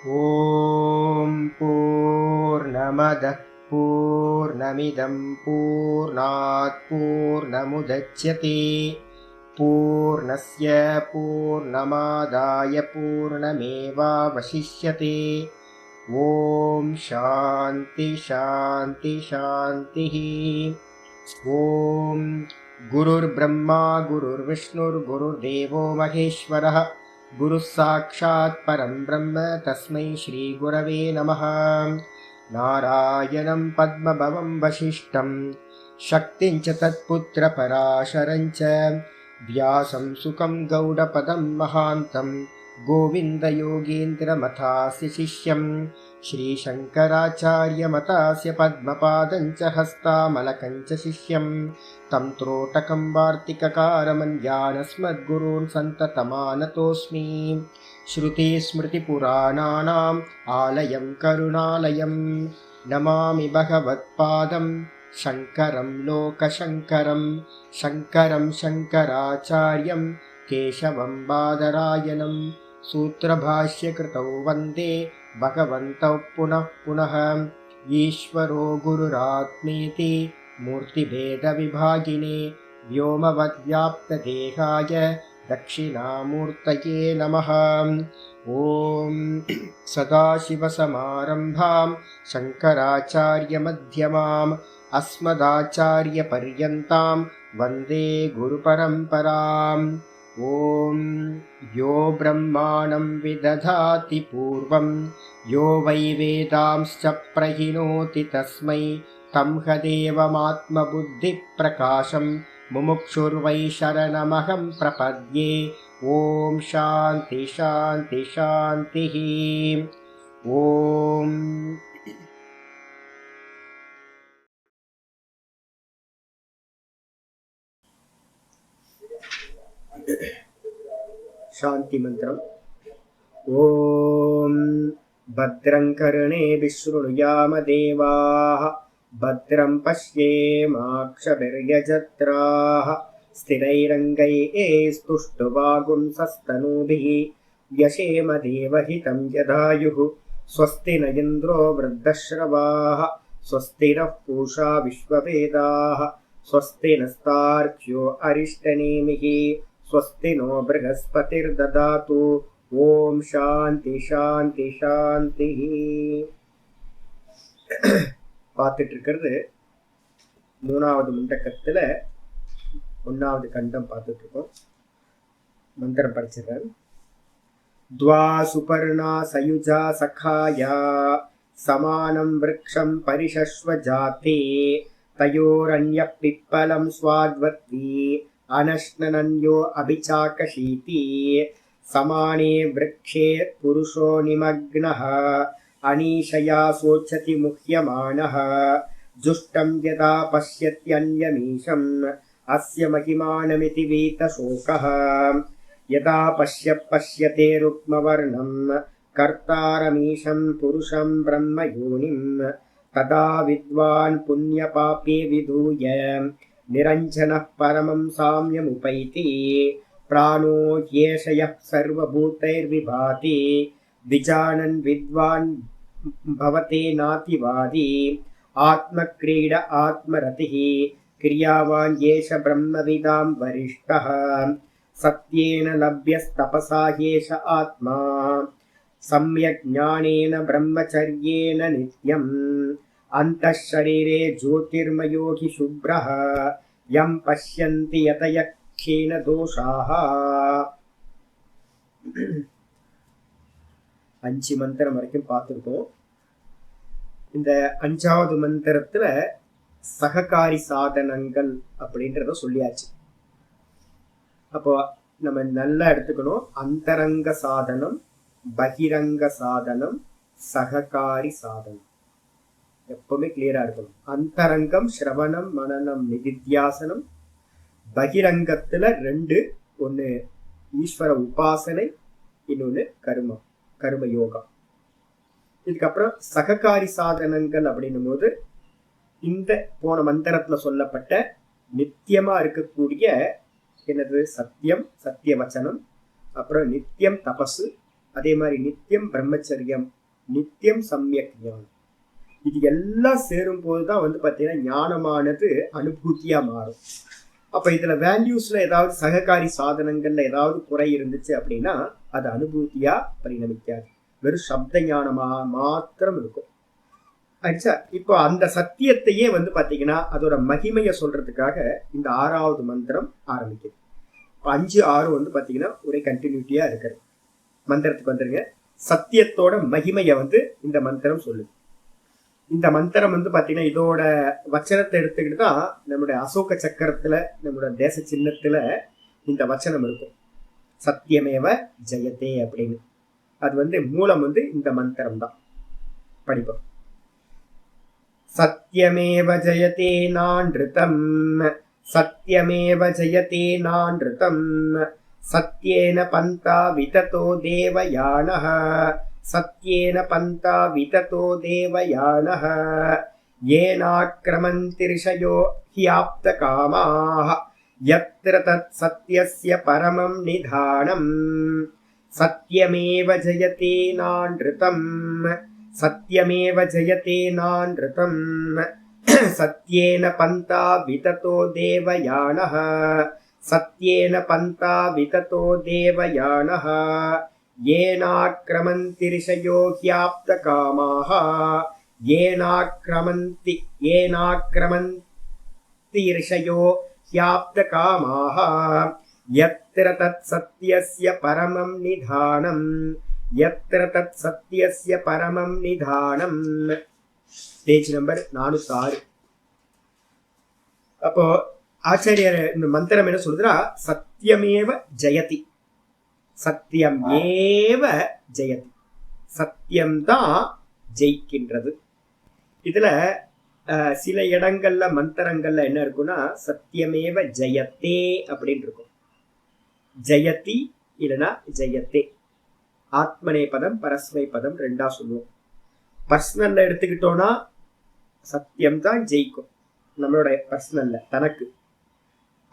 ॐ पूर्णमदः पूर्णमिदं पूर्णात् पूर्णमुदच्यते पूर्णस्य पूर्णमादाय पूर्णमेवावशिष्यते। ॐ शान्ति शान्ति शान्तिः। ॐ गुरुर्ब्रह्मा गुरुर्विष्णुर्गुरुर्देवो महेश्वरः गुरुः साक्षात् परं ब्रह्म तस्मै श्रीगुरवे नमः। नारायणं पद्मभवं वसिष्ठं शक्तिं च तत्पुत्रपराशरं च व्यासं सुखं गौडपदं महान्तं गोविन्दयोगीन्द्रमथास्य शिष्यं श्रीशङ्कराचार्यमतास्य पद्मपादं च हस्तामलकं च शिष्यं तं त्रोटकं वार्तिककारमन्यानस्मद्गुरून् सन्ततमानतोऽस्मि। श्रुतिस्मृतिपुराणानाम् आलयं करुणालयं नमामि भगवत्पादं शङ्करं लोकशङ्करं शङ्करं शङ्कराचार्यं केशवं बादरायणं सूत्रभाष्यकृतौ वन्दे भगवन्तौ पुनः पुनः। ईश्वरो गुरुरात्मेति मूर्तिभेदविभागिने व्योमवद्व्याप्तदेहाय दक्षिणामूर्तये नमः। ॐ सदाशिवसमारम्भां शङ्कराचार्यमध्यमाम् अस्मदाचार्यपर्यन्तां वन्दे गुरुपरम्पराम्। ॐ यो ब्रह्माणं विदधाति पूर्वं यो वै वेदांश्च प्रहिणोति तस्मै तं हदेवमात्मबुद्धिप्रकाशं मुमुक्षुर्वै शरणमहं प्रपद्ये। ॐ शान्ति शान्ति शान्तिः। ॐ शान्ति मन्त्रम्। ॐ भद्रं कर्णेभिः शृणुयाम देवाः भद्रं पश्येमाक्षभिर्यजत्राः स्थिरैरङ्गैस्तुष्टुवागुंसस्तनूभिः व्यशेम देवहितं यदायुः। स्वस्ति न इन्द्रो वृद्धश्रवाः स्वस्ति नः पूषा विश्ववेदाः स्वस्ति नस्तार्क्ष्यो अरिष्टनेमिः स्वस्ति नो बृहस्पतिर्ददातु। ஓம் சாந்தி சாந்தி சாந்தி. பார்த்துட்டு இருக்கிறது மூணாவது முண்டக்கத்துல ஒன்னாவது கண்டம் பார்த்துட்டு இருக்கோம். மந்திரம் படிச்சிருக்கேன். துவா சுபர்ணா சயுஜா சகாயா சமானம் விருக்ஷம் பரிஷஸ்வ ஜாதே தயோரண்ய பிப்பலம் ஸ்வாத்வத்வி அனஷ்ணனன்யோ அபிசாகஷீதி समाने वृक्षे पुरुषो निमग्नः अनीशया सोचति मुह्यमानः जुष्टं यदा पश्यत्यन्यमीशम् अस्य महिमानमिति वीतशोकः। यदा पश्यते रुक्मवर्णं कर्तारमीशं पुरुषं ब्रह्मयोनिं तदा विद्वान् पुण्यपापे विधूय निरञ्जनः परमं साम्यमुपैति। प्राणो ह्येषयः सर्वभूतैर्विभाति विजानन् विद्वान् भवते नातिवादी। आत्मक्रीड आत्मरतिः क्रियावान् येष ब्रह्मविदां वरिष्ठः। सत्येन लभ्यस्तपसा ह्येष आत्मा सम्यक् ज्ञानेन ब्रह्मचर्येण नित्यम्। अन्तः शरीरे ज्योतिर्मयो हि शुभ्रः यं पश्यन्ति यतयः क्षीण दोषाः। அஞ்சு மந்திரம் வரைக்கும் பார்த்துருக்கோம். இந்த அஞ்சாவது மந்திரத்துல சககாரி சாதனங்கள் அப்படின்றத சொல்லியாச்சு. அப்போ நம்ம நல்லா எடுத்துக்கணும். அந்தரங்க சாதனம், பகிரங்க சாதனம், சககாரி சாதனம் எப்பவுமே கிளியரா இருக்கணும். அந்தரங்கம் ஸ்ரவணம் மனனம் நிதித்தியாசனம், பகிரங்கத்துல ரெண்டு, ஒன்னு ஈஸ்வர உபாசனை, இன்னொன்னு கர்ம யோகா. இதுக்கப்புறம் சககாரி சாதனங்கள் அப்படின்னும் போது இந்த போன மந்திரத்துல சொல்லப்பட்ட நித்தியமா இருக்கக்கூடிய என்னது சத்தியம், சத்திய வச்சனம், அப்புறம் நித்தியம் தபசு, அதே மாதிரி நித்தியம் பிரம்மச்சரியம், நித்தியம் சம்யக் ஞானம். இது எல்லாம் சேரும் போதுதான் வந்து பாத்தீங்கன்னா ஞானமானது அனுபூதியா மாறும். அப்ப இதுல வேல்யூஸ்ல ஏதாவது சககாரி சாதனங்கள்ல ஏதாவது குறை இருந்துச்சு அப்படின்னா அது அனுபூதியா பரிணமிக்காது, வெறும் சப்த ஞானமா மாத்திரம் இருக்கும். ஆயிடுச்சா? இப்போ அந்த சத்தியத்தையே வந்து பாத்தீங்கன்னா அதோட மகிமையை சொல்றதுக்காக இந்த 6வது மந்திரம் ஆரம்பிக்குது. 5, 6 வந்து பாத்தீங்கன்னா ஒரே கண்டினியூட்டியா இருக்கிறது. மந்திரத்துக்கு வந்துருங்க. சத்தியத்தோட மகிமையை வந்து இந்த மந்திரம் சொல்லுது. இந்த மந்திரம் வந்து பாத்தீங்கன்னா இதோட வச்சனத்தை எடுத்துக்கிட்டு தான் நம்முடைய அசோக சக்கரத்துல, நம்மளோட தேச சின்னத்துல இந்த வச்சனம் இருக்கும், சத்தியமேவ ஜெயதே அப்படின்னு. அது வந்து மூலம் வந்து இந்த மந்திரம் தான். படிப்போம். சத்யமேவ ஜெயதே நான்ருதம், சத்யமேவ ஜெயதே நான்ருதம், சத்யேன பந்தா விததோ தேவயானஹ, சத்யேன பந்தா விததோ தேவயானஹ, ஏனாக்ரமந்தி ரிஷயோ ஹ்யாப்த காமாஹ, யத்ர தத் சத்யஸ்ய பரமம் நிதானம். சத்யமேவ ஜெயதே நான்ருதம், சத்யமேவ ஜெயதே நான்ருதம், சத்யேன பந்தா விததோ தேவயானஹ, சத்யேன பந்தா விததோ தேவயானஹ, ஏனாக்ரமந்தி ரிஷயோ ஹ்யாப்த காமாஹ, ஏனாக்ரமந்தி ரிஷயோ ஹ்யாப்த காமாஹ, யத்ர தத் சத்யஸ்ய பரமம் நிதானம், யத்ர தத் சத்யஸ்ய பரமம் நிதானம். Page number 406. அப்போ ஆச்சாரியர் இந்த மந்திரம் என்ன சொல்றா, சத்தியமேவ ஜெயதி, சத்தியம் ஏவ ஜெயதி, சத்தியம்தான் ஜெயிக்கின்றது. இதுல சில இடங்கள்ல மந்திரங்கள்ல என்ன இருக்குன்னா சத்தியமேவ ஜெயத்தே அப்படின்னு இருக்கும். ஜெயதி இல்லைன்னா ஜெயத்தே. ஆத்மனே பதம் பரஸ்மை பதம் ரெண்டா சொல்லுவோம். பர்சனல்ல எடுத்துக்கிட்டோம்னா சத்தியம் தான் ஜெயிக்கும் நம்மளோட பர்சனல்ல தனக்கு.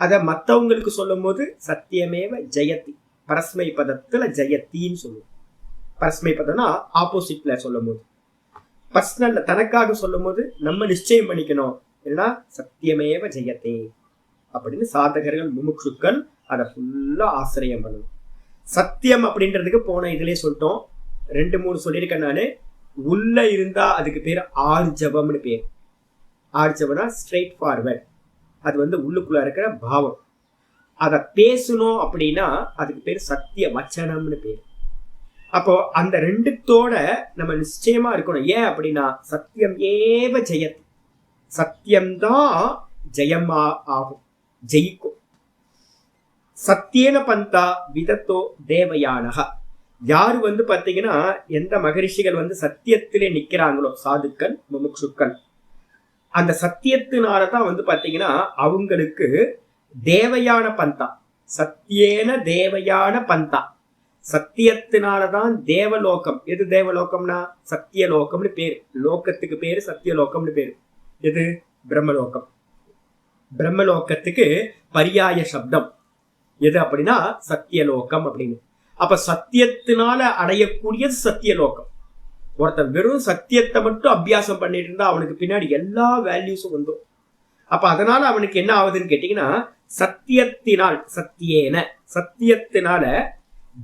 அத மற்றவங்களுக்கு சொல்லும் போது சத்தியமேவ ஜெயதி, பரஸ்மை பதத்துல ஜெயத்தின்னு சொல்லுவோம். பரஸ்மை பதம்னா ஆப்போசிட்ல சொல்லும் போது, பர்சனல்ல தனக்காக சொல்லும் போது நம்ம நிச்சயம் பண்ணிக்கணும் ஏன்னா சத்தியமேவ ஜெயத்தே அப்படின்னு சாதகர்கள் முமுட்சுக்கள் அதை ஃபுல்லா ஆசிரியம் பண்ணணும். சத்தியம் அப்படின்றதுக்கு போன இதுலயே சொல்லிட்டோம், 2-3 சொல்லியிருக்கேன் நானு. உள்ள இருந்தா அதுக்கு பேர் ஆர்ஜவம்னு பேர். ஆர்ஜவம்னா ஸ்ட்ரெயிட் ஃபார்வர்ட், அது வந்து உள்ளுக்குள்ள இருக்கிற பாவம். அதை பேசணும் அப்படின்னா அதுக்கு பேர் சத்திய வச்சனம்னு பேர். அப்போ அந்த ரெண்டுத்தோட நம்ம நிச்சயமா இருக்கணும். ஏன் அப்படின்னா சத்தியம் ஏவ ஜெயத், சத்தியம்தான் ஜெயமா ஆகும், ஜெயிக்கும். சத்தியேன பந்தா விதத்தோ தேவயானஹ, யாரு வந்து பாத்தீங்கன்னா எந்த மகரிஷிகள் வந்து சத்தியத்திலே நிக்கிறாங்களோ சாதுக்கள் முமுட்சுக்கள், அந்த சத்தியத்தினாலதான் வந்து பாத்தீங்கன்னா அவங்களுக்கு தேவயான பந்தா, சத்தியேன தேவயான பந்தா, சத்தியத்தினாலதான் தேவலோகம். எது தேவலோகம்னா சத்தியலோகம்னு பேரு, லோகத்துக்கு பேரு சத்தியலோகம்னு பேரு. எது? பிரம்மலோகம். பிரம்மலோகத்துக்கு பரியாய சப்தம் எது அப்படின்னா சத்தியலோகம் அப்படின்னு. அப்ப சத்தியத்தினால அடையக்கூடியது சத்தியலோகம். ஒருத்தன் வெறும் சத்தியத்தை மட்டும் அபியாசம் பண்ணிட்டு இருந்தா அவனுக்கு பின்னாடி எல்லா வேல்யூஸும் வந்துடும். அப்ப அதனால அவனுக்கு என்ன ஆகுதுன்னு கேட்டீங்கன்னா சத்தியத்தினால், சத்தியேன சத்தியத்தினால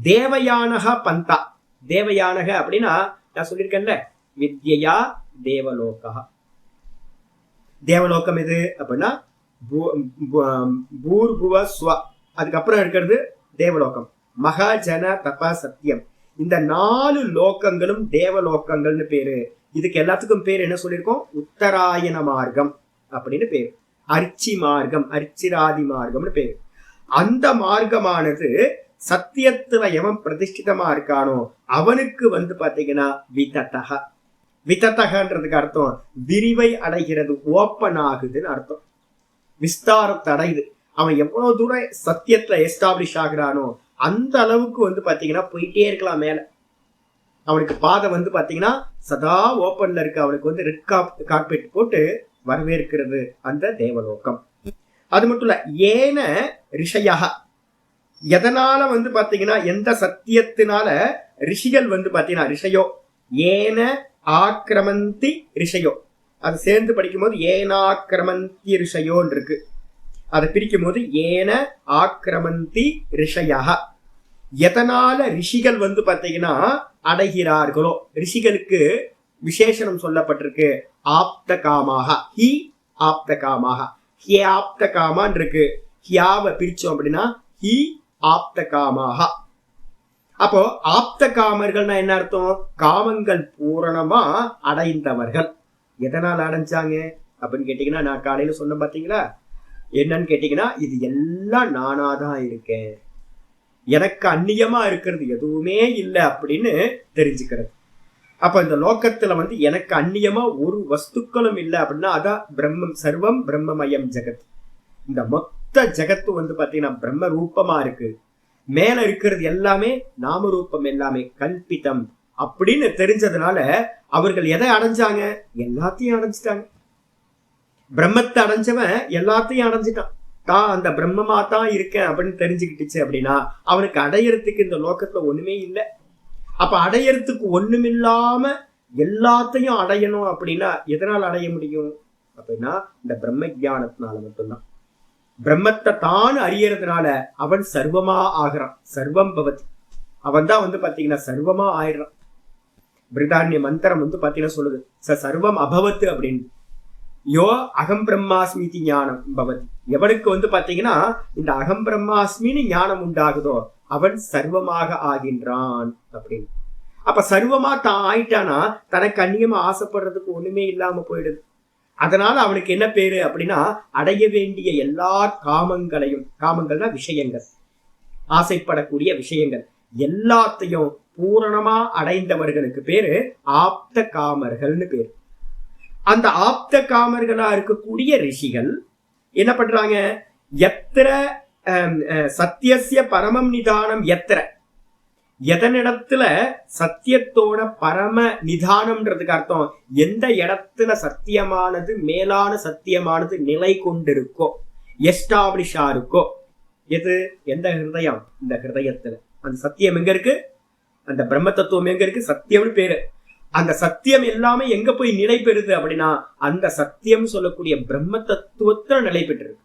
தேவயானக பந்தா. தேவயானக அப்படின்னா நான் சொல்லியிருக்கேன்ல வித்யா தேவலோகா. தேவலோகம் எது அப்படின்னா பூர்புவ ஸ்வ, அதுக்கப்புறம் இருக்கிறது தேவலோகம். மகாஜன தப சத்தியம், இந்த 4 லோகங்களும் தேவலோகங்கள்னு பேரு. இதுக்கு எல்லாத்துக்கும் பேர் என்ன சொல்லியிருக்கோம்? உத்தராயண மார்க்கம் அப்படின்னு பேரு, அர்ச்சி மார்க்கம், அர்ச்சிராதி மார்க்கம்னு பேரு. அந்த மார்க்கமானது சத்தியத்துல எவன் பிரதிஷ்டிதமா இருக்கானோ அவனுக்கு வந்து பாத்தீங்கன்னா விததக. விததகன்றதுக்கு அர்த்தம் விரிவை அடைகிறது, ஓப்பன் ஆகுதுன்னு அர்த்தம். விஸ்தாரத்தை அடையுது. அவன் எவ்வளவு தூரம் சத்தியத்துல எஸ்டாப்ளிஷ் ஆகுறானோ அந்த அளவுக்கு வந்து பாத்தீங்கன்னா போயிட்டே இருக்கலாம் மேல. அவனுக்கு பாதை வந்து பாத்தீங்கன்னா சதா ஓப்பன்ல இருக்கு. அவனுக்கு வந்து ரெட் கார்பெட் போட்டு வரவேற்கிறது அந்த தேவலோகம். அது மட்டும் இல்ல, ஏன ரிஷயா, எதனால வந்து பாத்தீங்கன்னா எந்த சத்தியத்தினால ரிஷிகள் வந்து பாத்தீங்கன்னா ரிஷயோ ஏன ஆக்கிரமந்தி ரிஷயோ, அது சேர்ந்து படிக்கும் போது ஏனாக்கிரமந்தி ரிஷயோன்னு இருக்கு. அதை பிரிக்கும் போது ஏன ஆக்கிரமந்தி ரிஷயா, எதனால ரிஷிகள் வந்து பாத்தீங்கன்னா அடைகிறார்களோ, ரிஷிகளுக்கு விசேஷனம் சொல்லப்பட்டிருக்கு ஆப்த காமாக, ஹி ஆப்த காமாக, ஹி ஆப்த காமான் இருக்கு. ஹியாவை பிரிச்சோம் அப்படின்னா ஹி ஆப்த காமாக. அப்போ ஆப்த காமர்கள்னா என்ன அர்த்தம்? காமங்கள் பூரணமா அடைந்தவர்கள். எதனால அடைஞ்சாங்க அப்படின்னு கேட்டீங்கன்னா, நான் காலையில சொன்ன பாத்தீங்களா, என்னன்னு கேட்டீங்கன்னா, இது எல்லாம் நானாதான் இருக்கேன், எனக்கு அந்நியமா இருக்கிறது எதுவுமே இல்லை அப்படின்னு தெரிஞ்சுக்கிறது. அப்ப இந்த லோக்கத்துல வந்து எனக்கு அந்நியமா ஒரு வஸ்துக்களும் இல்லை அப்படின்னா அதான் பிரம்மம், சர்வம் பிரம்மமயம் ஜெகத். இந்த மொத்த ஜெகத்து வந்து பாத்தீங்கன்னா பிரம்ம ரூபமா இருக்கு, மேல இருக்கிறது எல்லாமே நாம ரூபம், எல்லாமே கல்பிதம் அப்படின்னு தெரிஞ்சதுனால அவர்கள் எதை அடைஞ்சாங்க? எல்லாத்தையும் அடைஞ்சிட்டாங்க. பிரம்மத்தை அடைஞ்சவன் எல்லாத்தையும் அடைஞ்சிட்டான். தான் அந்த பிரம்மமா தான் இருக்கேன் அப்படின்னு தெரிஞ்சுக்கிட்டுச்சு அப்படின்னா அவனுக்கு அடையறதுக்கு இந்த லோகத்துல ஒண்ணுமே இல்லை. அப்ப அடையறதுக்கு ஒண்ணுமில்லாம எல்லாத்தையும் அடையணும் அப்படின்னா எதனால் அடைய முடியும் அப்படின்னா இந்த பிரம்ம ஜானத்தினால மட்டும்தான். பிரம்மத்தை தான் அறியறதுனால அவன் சர்வமா ஆகிறான். சர்வம் பவதி, அவன் தான் வந்து பாத்தீங்கன்னா சர்வமா ஆயிடுறான். பிரிதானிய மந்திரம் வந்து பாத்தீங்கன்னா சொல்லுது சர்வம் அபவத்து அப்படின்னு. யோ அகம் பிரம்மாஸ்மிதி ஞானம் பவதி, எவனுக்கு வந்து பாத்தீங்கன்னா இந்த அகம் பிரம்மாஸ்மின்னு ஞானம் உண்டாகுதோ அவன் சர்வமாக ஆகின்றான் அப்படின்னு. அப்ப சர்வமா தான் ஆயிட்டானா தனக்கு அந்நியமா ஆசைப்படுறதுக்கு ஒண்ணுமே இல்லாம போயிடுது. அதனால அவனுக்கு என்ன பேரு அப்படின்னா அடைய வேண்டிய எல்லா காமங்களையும், காமங்கள்னா விஷயங்கள், ஆசைப்படக்கூடிய விஷயங்கள் எல்லாத்தையும் பூரணமா அடைந்தவர்களுக்கு பேரு ஆப்த காமர்கள்னு பேரு. அந்த ஆப்த காமர்களா இருக்கக்கூடிய ரிஷிகள் என்ன பண்றாங்க? எத்திர சத்தியசிய பரமம் நிதானம், எத்திர எதனிடத்துல சத்தியத்தோட பரம நிதானம்ன்றதுக்கு அர்த்தம் எந்த இடத்துல சத்தியமானது, மேலான சத்தியமானது நிலை கொண்டிருக்கோ, எஸ்டாப்ளிஷா இருக்கோ. எது? எந்த ஹிருதயம்? இந்த ஹிருதயத்துல அந்த சத்தியம் எங்க இருக்கு? அந்த பிரம்ம தத்துவம் எங்க இருக்கு? சத்தியம்னு பேரு. அந்த சத்தியம் எல்லாமே எங்க போய் நிலை பெறுது அப்படின்னா அந்த சத்தியம் சொல்லக்கூடிய பிரம்ம தத்துவத்துல நிலை பெற்றிருக்கு.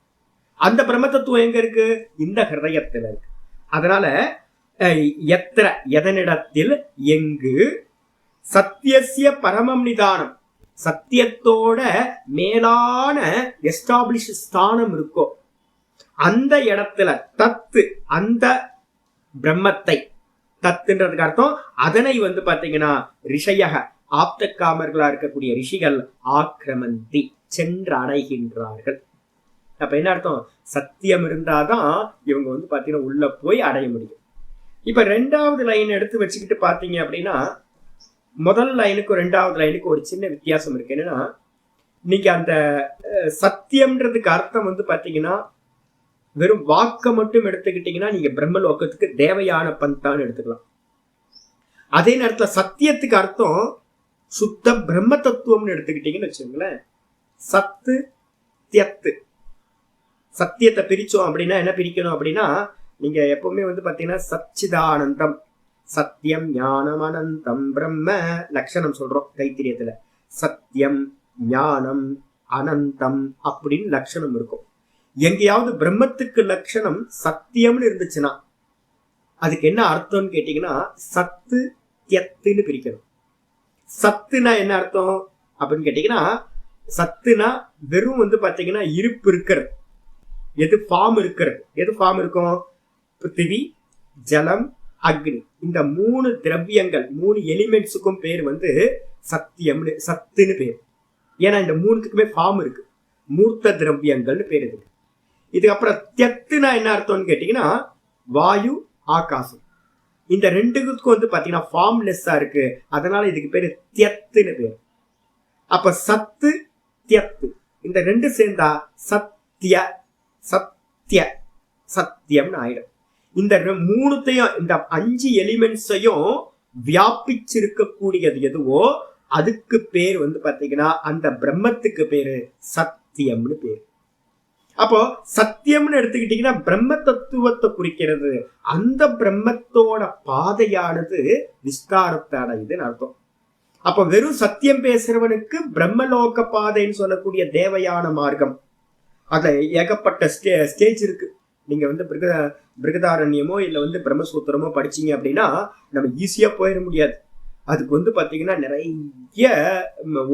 அந்த பிரம்ம தத்துவம் எங்க இருக்கு? இந்த ஹிருதயத்துல இருக்கு. அதனால எத்திர எதனிடத்தில், எங்கு சத்தியசிய பரமம் நிதானம், சத்தியத்தோட மேலான எஸ்டாப்ளிஷ் ஸ்தானம் இருக்கோ அந்த இடத்துல தத்து, அந்த பிரம்மத்தை, தத்துன்றதுக்கு அர்த்தம் அதனை வந்து பாத்தீங்கன்னா ரிஷயக ஆப்த காமர்களா இருக்கக்கூடிய ரிஷிகள் ஆக்கிரமந்தி சென்று அடைகின்றார்கள். அப்ப என்ன அர்த்தம்? சத்தியம் இருந்தாதான் இவங்க வந்து பாத்தீங்கன்னா உள்ள போய் அடைய முடியும். இப்ப ரெண்டாவது லைன் எடுத்து வச்சுக்கிட்டு பாத்தீங்க அப்படின்னா முதல் லைனுக்கும் ரெண்டாவது லைனுக்கு ஒரு சின்ன வித்தியாசம் இருக்கு. என்னன்னா நீங்க அந்த சத்தியம்ன்றதுக்கு அர்த்தம் வந்து பாத்தீங்கன்னா வெறும் வாக்க மட்டும் எடுத்துக்கிட்டீங்கன்னா நீங்க பிரம்மலோகத்துக்கு தேவையான பந்தான்னு எடுத்துக்கலாம். அதே நேரத்துல சத்தியத்துக்கு அர்த்தம் சுத்த பிரம்ம தத்துவம்னு எடுத்துக்கிட்டீங்கன்னு வச்சுங்களேன். சத்து தியத்து, சத்தியத்தை பிரிச்சோம் அப்படின்னா என்ன பிரிக்கணும் அப்படின்னா நீங்க எப்பவுமே வந்து பாத்தீங்கன்னா சச்சிதானந்தம், சத்தியம் ஞானம் அனந்தம் பிரம்ம லட்சணம் சொல்றோம் தைத்திரியத்துல. சத்தியம் ஞானம் அனந்தம் அப்படின்னு லட்சணம் இருக்கும். எங்கேயாவது பிரம்மத்துக்கு லட்சணம் சத்தியம்னு இருந்துச்சுன்னா அதுக்கு என்ன அர்த்தம்னு கேட்டீங்கன்னா சத்து தியத்துன்னு பிரிக்கணும். சத்துனா என்ன அர்த்தம் அப்படின்னு கேட்டீங்கன்னா சத்துனா வெறும் வந்து பாத்தீங்கன்னா இருப்பு இருக்கிறது, எது ஃபார்ம் இருக்கிறது. எது ஃபார்ம் இருக்கும்? பிருத்திவி, ஜலம், அக்னி, இந்த 3 திரவியங்கள், 3 எலிமெண்ட்ஸுக்கும் பேர் வந்து சத்தியம்னு, சத்துன்னு பேர். ஏன்னா இந்த 3க்குமே ஃபார்ம் இருக்கு, மூர்த்த திரவியங்கள்னு பேர் இருக்கு. இதுக்கப்புறம் தியத்துனா என்ன அர்த்தம்னு கேட்டீங்கன்னா வாயு, ஆகாசம், இந்த 2க்கும் வந்து பாத்தீங்கன்னா ஃபார்ம்லெஸ்ஸா இருக்கு, அதனால இதுக்கு பேரு தியத்துன்னு பேர். அப்ப சத்து தியத்து இந்த 2 சேர்ந்தா சத்திய, சத்திய சத்தியம்னு ஆயிடும். இந்த 3த்தையும், இந்த 5 எலிமெண்ட்ஸையும் வியாபிச்சிருக்கக்கூடியது எதுவோ அதுக்கு பேர் வந்து பாத்தீங்கன்னா அந்த பிரம்மத்துக்கு பேரு சத்தியம்னு பேரு. அப்போ சத்தியம்னு எடுத்துக்கிட்டீங்கன்னா பிரம்ம தத்துவத்தை குறிக்கிறது. அந்த பிரம்மத்தோட பாதையானது விஸ்தாரத்தை அடையுதுன்னு அர்த்தம். அப்ப வெறும் சத்தியம் பேசுறவனுக்கு பிரம்மலோக பாதைன்னு சொல்லக்கூடிய தேவையான மார்க்கம், அதுல ஏகப்பட்ட ஸ்டேஜ் இருக்கு. நீங்க வந்து பிருகதாரண்யமோ இல்ல பிரம்மசூத்திரமோ படிச்சீங்க அப்படின்னா நம்ம ஈஸியா போயிட முடியாது. அதுக்கு பாத்தீங்கன்னா நிறைய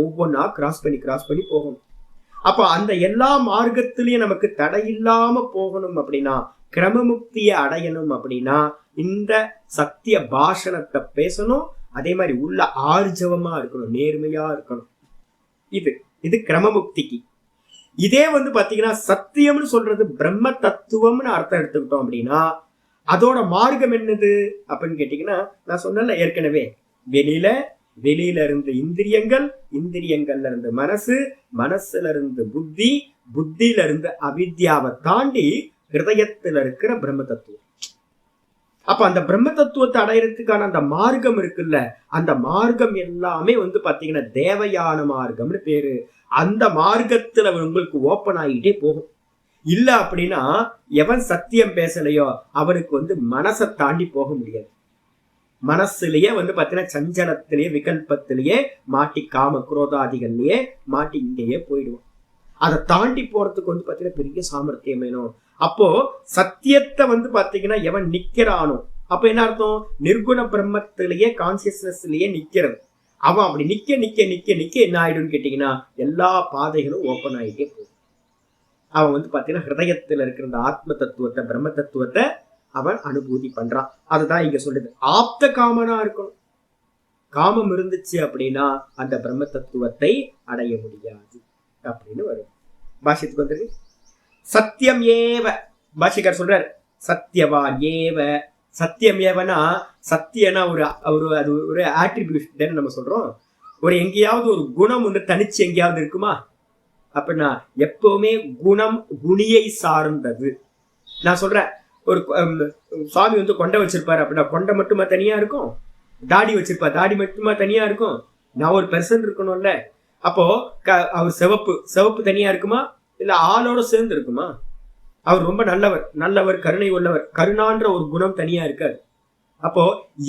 ஒவ்வொன்னா கிராஸ் பண்ணி போகணும். அப்ப அந்த எல்லா மார்க்கத்திலயும் நமக்கு தடை இல்லாம போகணும் அப்படின்னா, கிரமமுக்தியை அடையணும் அப்படின்னா இந்த சத்திய பாஷணத்தை பேசணும். அதே மாதிரி உள்ள ஆர்ஜவமா இருக்கணும், நேர்மையா இருக்கணும். இது கிரமமுக்திக்கு. இதே பாத்தீங்கன்னா சத்தியம்னு சொல்றது பிரம்ம தத்துவம்னு அர்த்தம் எடுத்துக்கிட்டோம் அப்படின்னா அதோட மார்க்கம் என்னது அப்படின்னு கேட்டீங்கன்னா, நான் சொன்னல ஏற்கனவே, வெளியில இருந்து இந்திரியங்கள், இந்திரியங்கள்ல இருந்து மனசு, மனசுல இருந்து புத்தி, புத்தியில இருந்து அவித்யாவை தாண்டி ஹிருதயத்துல இருக்கிற பிரம்ம தத்துவம். அப்ப அந்த பிரம்ம தத்துவத்தை அடையறதுக்கான அந்த மார்க்கம் இருக்குல்ல, அந்த மார்க்கம் எல்லாமே பாத்தீங்கன்னா தேவையான மார்க்கம்னு பேரு. அந்த மார்க்கத்துல உங்களுக்கு ஓப்பன் ஆகிட்டே போகும். இல்ல அப்படின்னா எவன் சத்தியம் பேசலையோ அவனுக்கு மனசை தாண்டி போக முடியாது. மனசுலயே பாத்தீங்கன்னா சஞ்சலத்திலேயே விகல்பத்திலேயே மாட்டி, காம குரோதாதிகள்லயே மாட்டி இங்கேயே போயிடுவோம். அதை தாண்டி போறதுக்கு பாத்தீங்கன்னா பெரிய சாமர்த்தியம் வேணும். அப்போ சத்தியத்தை பாத்தீங்கன்னா எவன் நிக்கிறானோ, அப்ப என்ன அர்த்தம்? நிர்குண பிரம்மத்திலேயே கான்சியஸ்னஸ்லயே நிக்கிறது. அவன் அப்படி நிக்க நிக்க நிக்க நிக்க என்ன ஆயிடும்னு கேட்டீங்கன்னா எல்லா பாதைகளும் ஓப்பன் ஆகிட்டே போகும். அவன் பாத்தீங்கன்னா ஹிருதயத்துல இருக்கிற அந்த ஆத்ம தத்துவத்தை, பிரம்ம தத்துவத்தை அவன் அனுபூதி பண்றான். அதுதான் இங்க சொல்லுது, ஆப்த காமனா இருக்கணும். காமம் இருந்துச்சு அப்படின்னா அந்த பிரம்ம தத்துவத்தை அடைய முடியாது அப்படின்னு வரும். பாஷ்யத்துக்கு வந்துருக்கு. சத்தியம் ஏவ, பாஷ்யக்கார் சொல்றார், சத்தியவான் ஏவ. சத்தியம் ஏவனா, சத்தியனா அது ஒரு ஆட்ரிபியூஷன் நம்ம சொல்றோம். எங்கேயாவது ஒரு குணம் தனிச்சு எங்கேயாவது இருக்குமா அப்படின்னா எப்பவுமே குணம் குணியை சார்ந்தது. நான் சொல்றேன், ஒரு சுவாமி கொண்டை வச்சிருப்பாரு அப்படின்னா கொண்டை மட்டுமா தனியா இருக்கும்? தாடி வச்சிருப்பா, தாடி மட்டுமா தனியா இருக்கும்? நான் ஒரு பெர்சன் இருக்கணும்ல. அப்போ அவர் சிவப்பு தனியா இருக்குமா, இல்ல ஆளோட சேர்ந்து இருக்குமா? அவர் ரொம்ப நல்லவர், கருணை உள்ளவர், கருணான்ற ஒரு குணம் தனியா இருக்காது. அப்போ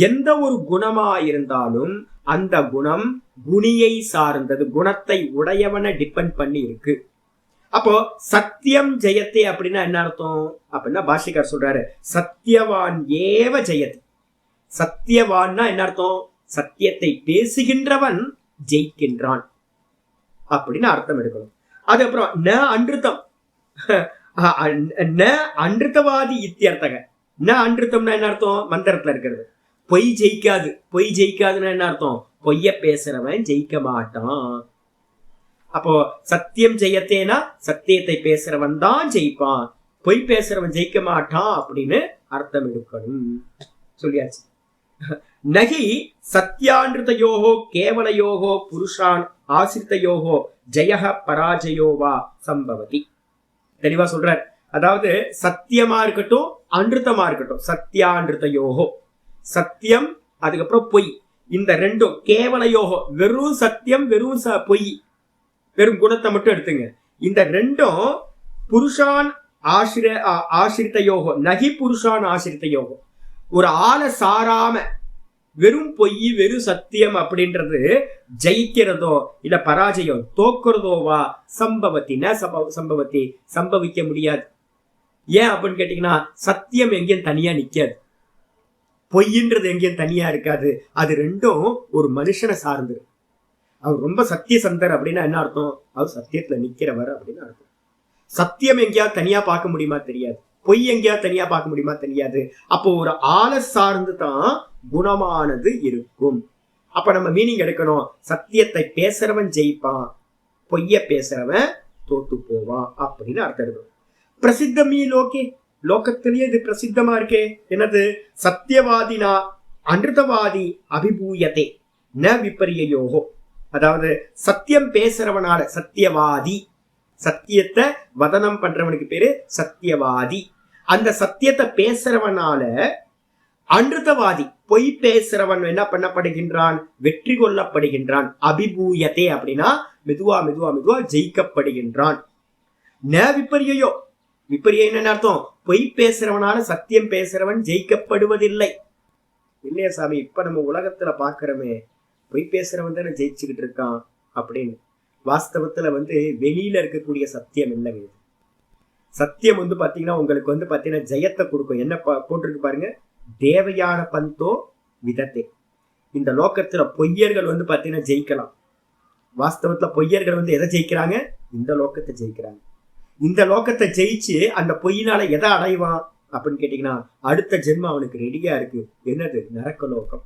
எந்த ஒரு குணமா இருந்தாலும் அந்த குணம் குணியை சார்ந்தது, குணத்தை உடையவனை டிபெண்ட் பண்ணி இருக்கு. அப்போ சத்தியம் ஜெயத்தே அப்படின்னா என்ன அர்த்தம் அப்படின்னா, பாஷ்யக்கார் சொல்றாரு, சத்தியவான் ஏவ ஜெயதி. சத்தியவான்னா என்ன அர்த்தம்? சத்தியத்தை பேசுகின்றவன் ஜெயிக்கின்றான் அப்படின்னு அர்த்தம் எடுக்கணும். அதுக்கப்புறம் ந அன்றுத்தம், ந அன்றுத்தவாதி இத்தியர்த்தக. ந அன்றுத்தம்னா என்ன அர்த்தம்? மந்திரத்துல இருக்கிறது. பொய் ஜெயிக்காது. பொய் ஜெயிக்காதுன்னா என்ன அர்த்தம்? பொய்ய பேசுறவன் ஜெயிக்க மாட்டான். அப்போ சத்தியம் ஜெயத்தேனா சத்தியத்தை பேசுறவன் தான் ஜெயிப்பான், பொய் பேசுறவன் ஜெயிக்க மாட்டான் அப்படின்னு அர்த்தம் எடுக்கணும். சொல்லியாச்சு. நகி சத்யான்ருதயோகோ கேவலயோகோ புருஷான் ஆசிரித்தயோகோ ஜெயஹ பராஜயோவா சம்பவதி. தெளிவா சொல்றார். அதாவது சத்தியமா இருக்கட்டும், அன்றுத்தமா இருக்கட்டும், சத்தியான்ருதயோகோ, சத்தியம் அதுக்கப்புறம் பொய், இந்த ரெண்டும் கேவல யோகோ, வெறும் சத்தியம் வெறும் பொய், வெறும் குணத்தை மட்டும் எடுத்துங்க. இந்த ரெண்டும் புருஷான் ஆசிரித்த யோகோ, நகி புருஷான் ஆசிரித்த யோகோ. ஒரு ஆளை சாராம வெறும் பொய் வெறும் சத்தியம் அப்படின்றது ஜெயிக்கிறதோ இல்ல பராஜயம் தோக்குறதோவா சம்பவத்தின சம்பவத்தி சம்பவிக்க முடியாது. ஏன் அப்படின்னு கேட்டீங்கன்னா, சத்தியம் எங்கேயும் தனியா நிக்காது, பொய்ன்றது எங்கேயும் தனியா இருக்காது. அது ரெண்டும் ஒரு மனுஷனை சார்ந்து. அவர் ரொம்ப சத்திய சந்தர் அப்படின்னா என்ன அர்த்தம்? அவர் சத்தியத்துல நிக்கிறவர் அப்படின்னு அர்த்தம். சத்தியம் எங்கேயாவது தனியா பார்க்க முடியுமா? தெரியாது. பொய் எங்கேயாவது தனியா பார்க்க முடியுமா? தெரியாது. அப்போ ஒரு ஆளை சார்ந்து தான் குணமானது இருக்கும். அப்ப நம்ம மீனிங் எடுக்கணும், சத்தியத்தை பேசுறவன் ஜெயிப்பான், பொய்ய பேசுறவன் தோத்து போவான் அப்படின்னு அர்த்தம் எடுக்கணும். பிரசித்தமீ லோகே, லோகத்திலேயே இது பிரசித்தமா இருக்கே, என்னது? சத்தியவாதினா அன்றுதவாதி அபிபூயதே ந விபரியயோகோ. அதாவது சத்தியம் பேசுறவனால சத்தியவாதி, சத்தியத்தை வதனம் பண்றவனுக்கு பேரு சத்தியவாதி. அந்த சத்தியத்தை பேசுறவனால அன்றுதவாதி பொய் பேசுறவன் என்ன பண்ணப்படுகின்றான்? வெற்றி கொள்ளப்படுகின்றான். அபிபூயதே அப்படின்னா மெதுவா மெதுவா மெதுவா ஜெயிக்கப்படுகின்றான். ந விபரியோ, விபரியம் என்ன அர்த்தம்? பொய் பேசுறவனால சத்தியம் பேசுறவன் ஜெயிக்கப்படுவதில்லை. இல்லையா சாமி? இப்ப நம்ம உலகத்துல பாக்குறோமே, பொய் பேசுறவன் தானே ஜெயிச்சுக்கிட்டு இருக்கான் அப்படின்னு. வாஸ்தவத்துல வெளியில இருக்கக்கூடிய சத்தியம் இல்லைங்க. சத்தியம் பாத்தீங்கன்னா உங்களுக்கு பாத்தீங்கன்னா ஜெயத்தை கொடுக்கும். என்ன போட்டிருக்கு பாருங்க, தேவயான பந்தோ விதத்தை. இந்த லோகத்துல பொய்யர்கள் பாத்தீங்கன்னா ஜெயிக்கலாம். வாஸ்தவத்துல பொய்யர்கள் எதை ஜெயிக்கிறாங்க? இந்த லோகத்தை ஜெயிக்கிறாங்க. இந்த லோகத்தை ஜெயிச்சு அந்த பொய்யினால எதை அடைவான் அப்படின்னு கேட்டீங்கன்னா, அடுத்த ஜென்மம் அவனுக்கு ரெடியா இருக்கு. என்னது? நரக்க லோகம்.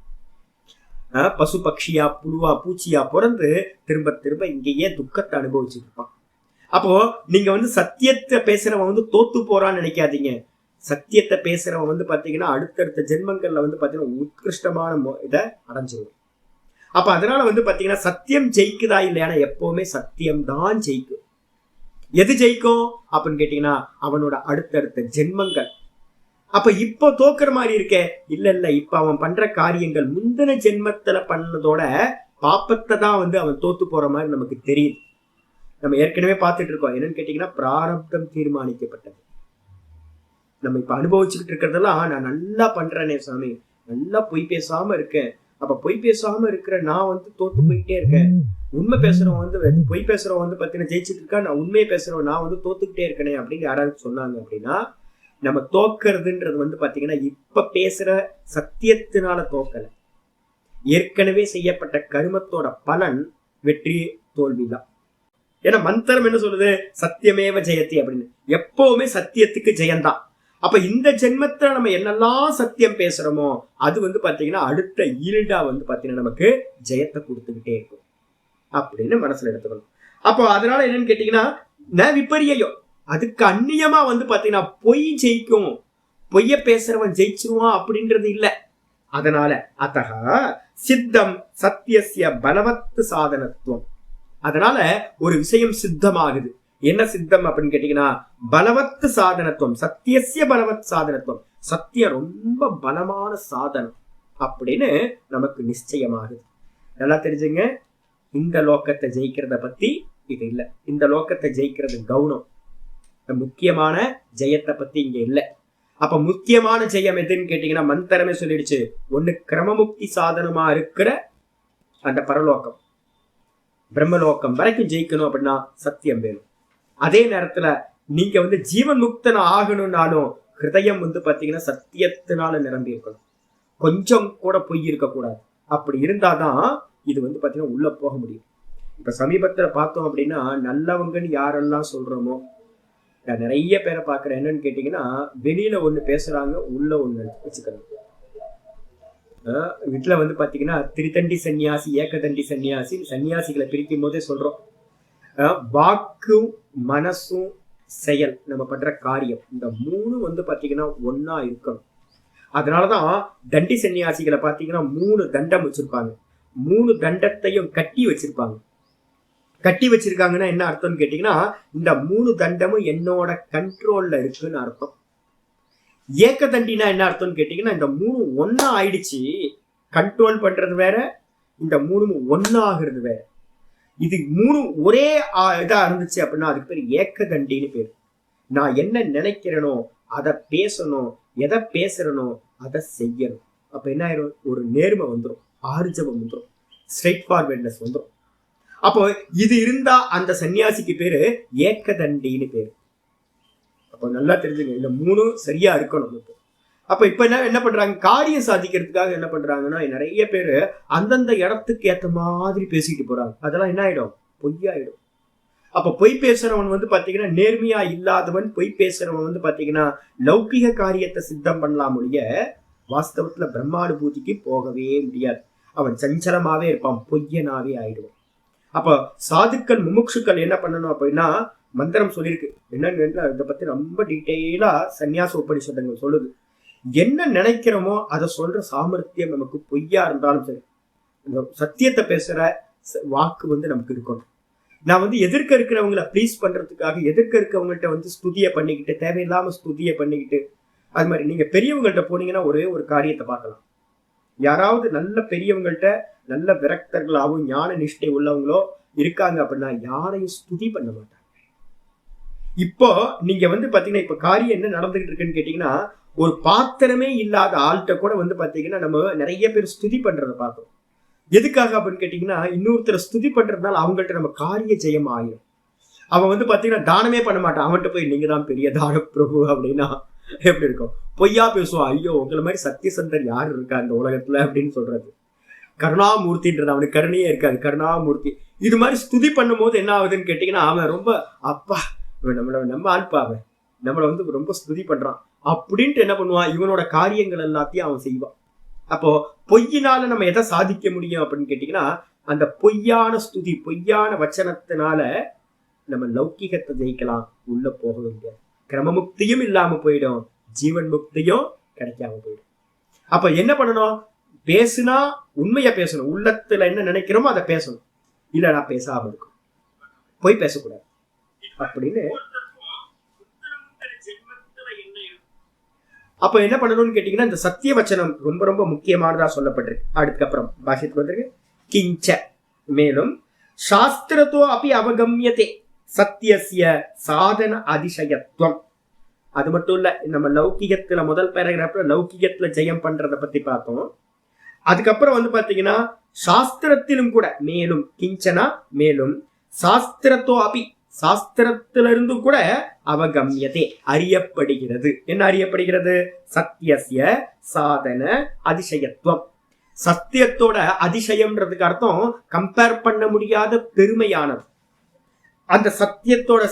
பசு பட்சியா புழுவா பூச்சியா பிறந்து திரும்ப திரும்ப இங்கேயே துக்கத்தை அனுபவிச்சுட்டு இருப்பான். அப்போ நீங்க சத்தியத்தை பேசுறவன் தோத்து போறான்னு நினைக்காதீங்க. சத்தியத்தை பேசுறவன் பாத்தீங்கன்னா அடுத்தடுத்த ஜென்மங்கள்ல பாத்தீங்கன்னா உத்கிருஷ்டமான இதை அடைஞ்சிடும். அப்ப அதனால பாத்தீங்கன்னா சத்தியம் ஜெயிக்குதா இல்லையானா, எப்பவுமே சத்தியம் தான் ஜெயிக்கும். எது ஜெயிக்கும் அப்படின்னு கேட்டீங்கன்னா, அவனோட அடுத்தடுத்த ஜென்மங்கள். அப்ப இப்போ தோக்குற மாதிரி இருக்கே, இல்ல இப்ப அவன் பண்ற காரியங்கள் முந்தின ஜென்மத்துல பண்ணதோட பாப்பத்தை தான் அவன் தோத்து போற மாதிரி நமக்கு தெரியுது. நம்ம ஏற்கனவே பார்த்துட்டு இருக்கோம். என்னன்னு கேட்டீங்கன்னா, பிராரப்தம் தீர்மானிக்கப்பட்டது. நம்ம இப்ப அனுபவிச்சுக்கிட்டு இருக்கிறதெல்லாம், நான் நல்லா பண்றேனே சாமி, நல்லா பொய் பேசாம இருக்கேன். அப்ப பொய் பேசாம இருக்கிற நான் தோத்து போயிட்டே இருக்கேன். உண்மை பேசுறவன் பொய் பேசுறவன் பாத்தீங்கன்னா ஜெயிச்சுட்டு இருக்கா, நான் உண்மையை பேசுறவன் நான் தோத்துக்கிட்டே இருக்கனே அப்படின்னு யாராவது சொன்னாங்க அப்படின்னா, நம்ம தோக்கிறதுன்றது பாத்தீங்கன்னா இப்ப பேசுற சத்தியத்தினால தோக்கல. ஏற்கனவே செய்யப்பட்ட கருமத்தோட பலன் வெற்றி தோல்விதான். ஏன்னா மந்திரம் என்ன சொல்லுது? சத்தியமேவ ஜெயத்தி அப்படின்னு. எப்பவுமே சத்தியத்துக்கு ஜெயந்தான். அப்ப இந்த ஜென்மத்துல நம்ம என்னெல்லாம் சத்தியம் பேசுறோமோ அது பாத்தீங்கன்னா அடுத்த ஈல்டா பாத்தீங்கன்னா நமக்கு ஜெயத்தை கொடுத்துக்கிட்டே இருக்கும் அப்படின்னு மனசுல எடுத்துக்கணும். அப்போ அதனால என்னன்னு கேட்டீங்கன்னா, ந விபரியம், அதுக்கு அந்நியமா பாத்தீங்கன்னா பொய் ஜெயிக்கும், பொய்ய பேசுறவன் ஜெயிச்சிருவான் அப்படின்றது இல்ல. அதனால அத்தக சித்தம் சத்தியசிய பலவத்து சாதனத்துவம். அதனால ஒரு விஷயம் சித்தமாகுது. என்ன சித்தம் அப்படின்னு கேட்டீங்கன்னா, பலவத்து சாதனத்துவம். சத்தியசிய பலவத் சாதனத்துவம். சத்தியம் ரொம்ப பலமான சாதனம் அப்படின்னு நமக்கு நிச்சயமாகுது. நல்லா தெரிஞ்சுங்க. இந்த லோக்கத்தை ஜெயிக்கிறத பத்தி இது இல்ல. இந்த லோக்கத்தை ஜெயிக்கிறது கவுனம். முக்கியமான ஜெயத்தை பத்தி இங்க இல்ல. அப்ப முக்கியமான ஜெயம் எதுன்னு கேட்டீங்கன்னா, மந்திரமே சொல்லிடுச்சு. ஒண்ணு கிரமமுக்தி சாதனமா இருக்கிற அந்த பரலோகம், பிரம்மலோகம் வரைக்கும் ஜெயிக்கணும் அப்படின்னா சத்தியம் வேணும். அதே நேரத்துல நீங்க ஜீவன் முக்தன் ஆகணும்னாலும் ஹிருதயம் பாத்தீங்கன்னா சத்தியத்தினால நிரம்பி இருக்கணும். கொஞ்சம் கூட பொய் இருக்கக்கூடாது. அப்படி இருந்தாதான் இது பாத்தீங்கன்னா உள்ள போக முடியும். இப்ப சமீபத்துல பார்த்தோம் அப்படின்னா, நல்லவங்கன்னு யாரெல்லாம் சொல்றோமோ, நான் நிறைய பேரை பாக்குறேன். என்னன்னு கேட்டீங்கன்னா, வெளியில ஒண்ணு பேசுறாங்க, உள்ள ஒண்ணு வச்சுக்கிறாங்க. வீட்டுல பாத்தீங்கன்னா திரிதண்டி சன்னியாசி, ஏகதண்டி சன்னியாசி. சன்னியாசிகளை பிரிக்கும் போதே சொல்றோம், வாக்கும் மனசும் செயல், நம்ம பண்ற காரியம், இந்த மூணு பாத்தீங்கன்னா ஒன்னா இருக்கணும். அதனாலதான் தண்டி சன்னியாசிகளை பாத்தீங்கன்னா 3 தண்டம் வச்சிருப்பாங்க. 3 தண்டத்தையும் கட்டி வச்சிருப்பாங்க. கட்டி வச்சிருக்காங்கன்னா என்ன அர்த்தம்னு கேட்டீங்கன்னா, இந்த 3 தண்டமும் என்னோட கண்ட்ரோல்ல இருக்குன்னு அர்த்தம். ஏக்க தண்டினா என்ன அர்த்தம்னு கேட்டீங்கன்னா, இந்த 3 ஒன்னா ஆயிடுச்சு. கண்ட்ரோல் பண்றது வேற, இந்த 3 ஒன்னா ஆகுறது வேற. இது 3 ஒரே இதா இருந்துச்சு அப்படின்னா அதுக்கு பேர் ஏக்க தண்டின்னு பேரு. நான் என்ன நினைக்கிறேனோ அதை பேசணும், எதை பேசுறனோ அதை செய்யணும். அப்ப என்ன ஆயிரும்? ஒரு நேர்மை வந்துடும், ஆர்ஜவம் வந்துடும், ஸ்ட்ரெயிட் ஃபார்வர்ட்னஸ் வந்துடும். அப்போ இது இருந்தா அந்த சன்னியாசிக்கு பேரு ஏக்க தண்டின்னு பேரு. அப்போ நல்லா தெரிஞ்சுங்க, இந்த 3 சரியா இருக்கணும். அப்ப இப்ப என்ன பண்றாங்க? காரியம் சாதிக்கிறதுக்காக என்ன பண்றாங்கன்னா, நிறைய பேரு அந்தந்த இடத்துக்கு ஏத்த மாதிரி பேசிட்டு போறாங்க. அதெல்லாம் என்ன ஆயிடும்? பொய்யாயிடும். அப்ப பொய் பேசுறவன் பாத்தீங்கன்னா நேர்மையா இல்லாதவன். பொய் பேசுறவன் பாத்தீங்கன்னா லௌகிக காரியத்தை சித்தம் பண்ணலாம் முடிய வாஸ்தவத்துல பிரம்மானுபூதிக்கு போகவே முடியாது. அவன் சஞ்சலமாவே இருப்பான், பொய்யனாவே ஆயிடுவான். அப்ப சாதுக்கள் முமுட்சுக்கள் என்ன பண்ணணும் அப்படின்னா, மந்திரம் சொல்லியிருக்கு. என்னன்னு இதை பத்தி ரொம்ப டீட்டெயிலா சன்னியாச உபனிஷதங்கள் சொல்லுது. என்ன நினைக்கிறோமோ அதை சொல்ற சாமர்த்தியம் நமக்கு பொய்யா இருந்தாலும் சரி, இந்த சத்தியத்தை பேசுற வாக்கு நமக்கு இருக்கணும். நான் எதிர்க்க இருக்கிறவங்களை ப்ளீஸ் பண்றதுக்காக எதிர்க்க இருக்கவங்கள்ட்ட ஸ்துதியை பண்ணிக்கிட்டு, தேவையில்லாம ஸ்துதியை பண்ணிக்கிட்டு, அது மாதிரி நீங்க பெரியவங்கள்ட்ட போனீங்கன்னா ஒரே ஒரு காரியத்தை பார்க்கலாம். யாராவது நல்ல பெரியவங்கள்ட்ட நல்ல விரக்தர்களாகவும் ஞான நிஷ்டை உள்ளவங்களோ இருக்காங்க அப்படின்னா யாரையும் ஸ்துதி பண்ண மாட்டாங்க. இப்போ நீங்க வந்து பாத்தீங்கன்னா இப்ப காரியம் என்ன நடந்துகிட்டு இருக்குன்னு கேட்டீங்கன்னா, ஒரு பாத்திரமே இல்லாத ஆள்கிட்ட கூட வந்து பாத்தீங்கன்னா நம்ம நிறைய பேர் ஸ்துதி பண்றதை பார்த்தோம். எதுக்காக அப்படின்னு கேட்டீங்கன்னா, இன்னொருத்தரை ஸ்துதி பண்றதுனால அவங்கள்ட்ட நம்ம காரிய ஜெயம் ஆயிரும். அவன் வந்து பாத்தீங்கன்னா தானமே பண்ண மாட்டான். அவன்கிட்ட போய் நீங்க தான் பெரிய தான பிரபு அப்படின்னா எப்படி இருக்கும்? பொய்யா பேசுவான். ஐயோ உங்களை மாதிரி சத்தியசந்தர் யாரு இருக்கா இந்த உலகத்துல அப்படின்னு சொல்றது. கருணாமூர்த்தின்றது அவனுக்கு கருணையே இருக்காது. கருணாமூர்த்தி இது மாதிரி ஸ்துதி பண்ணும் போது என்ன ஆகுதுன்னு கேட்டீங்கன்னா, அவன் ரொம்ப அப்பா நம்ம ஆள்பாவன் நம்மளை வந்து ரொம்ப ஸ்துதி பண்றான் அப்படின்ட்டு என்ன பண்ணுவான், இவனோட காரியங்கள் எல்லாத்தையும் அவன் செய்வான். அப்போ பொய்யினால நம்ம எதை சாதிக்க முடியும் அப்படின்னு கேட்டீங்கன்னா, அந்த பொய்யான ஸ்துதி பொய்யான வச்சனத்தினால நம்ம லௌகிகத்தை ஜெயிக்கலாம், உள்ள போக முடியாது. கிரமமுக்தியும் இல்லாம போயிடும், ஜீவன் முக்தியும் கிடைக்காம போயிடும். அப்ப என்ன பண்ணணும்? பேசுனா உண்மையா பேசணும். உள்ளத்துல என்ன நினைக்கிறோமோ அதை பேசணும். இல்ல நான் பேசாம இருக்கும், போய் பேசக்கூடாது அப்படின்னு. அப்ப என்ன பண்ணணும்னு கேட்டீங்கன்னா, இந்த சத்திய வச்சனம் ரொம்ப ரொம்ப முக்கியமானதா சொல்லப்பட்டிருக்கு. அதுக்கப்புறம் பாஷத்துக்கு வந்திருக்கு கிஞ்ச, மேலும் சாஸ்திரத்தோ அப்படி அவகமியதே சத்தியசிய சாதன அதிசயத்துவம். அது மட்டும் இல்ல, நம்ம லௌகிகத்துல முதல் பேராகிராஃப்ல லௌகிகத்துல ஜெயம் பண்றத பத்தி பார்த்தோம். அதுக்கப்புறம் வந்து பாத்தீங்கன்னா சாஸ்திரத்திலும் கூட மேலும் கிஞ்சனா, மேலும் சாஸ்திரத்தோ அபி சாஸ்திரத்திலிருந்து கூட அவகமியதே அறியப்படுகிறது. என்ன அறியப்படுகிறது? சத்தியசிய சாதன அதிசயத்துவம். சத்தியத்தோட அதிசயம்ன்றதுக்கு அர்த்தம் கம்பேர் பண்ண முடியாத பெருமையானது. அந்த சத்தியத்தோட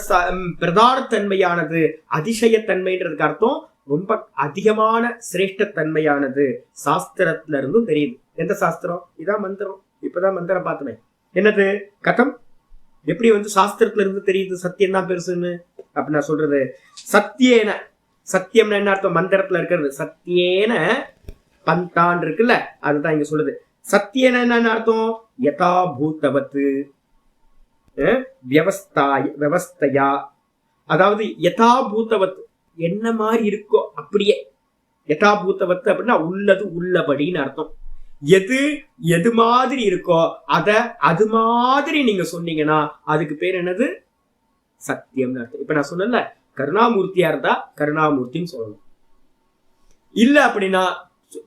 பிரதானத்தன்மையானது அதிசயத்தன்மைன்றதுக்கு அர்த்தம் ரொம்ப அதிகமான சிரேஷ்டத்தன்மையானது சாஸ்திரத்துல இருந்தும் தெரியுது. எந்த சாஸ்திரம்? இதான் மந்திரம். இப்பதான் மந்திரம் பார்த்தோமே. என்னது கதம்? எப்படி வந்து சாஸ்திரத்துல இருந்து தெரியுது சத்தியம் தான் பெருசுன்னு? அப்படி நான் சொல்றது சத்தியேன, சத்தியம்னா என்ன அர்த்தம்? மந்திரத்துல இருக்கிறது சத்தியேன பந்தான் இருக்குல்ல, அதுதான் இங்க சொல்லுது. சத்தியேன என்ன அர்த்தம்? யதா பூத்தவத்து வியவஸ்தையா, அதாவது யதா பூத்தவத்து என்ன மாதிரி இருக்கோ அப்படியே. யதா பூத்தவத்து அப்படின்னா உள்ளது உள்ளபடின்னு அர்த்தம். எது எது மாதிரி இருக்கோ அத அது மாதிரி நீங்க சொன்னீங்கன்னா அதுக்கு பேர் என்னது? சத்தியம்னு அர்த்தம். இப்ப நான் சொன்னேன்ல, கருணாமூர்த்தியா இருந்தா கருணாமூர்த்தின்னு சொல்லணும். இல்ல அப்படின்னா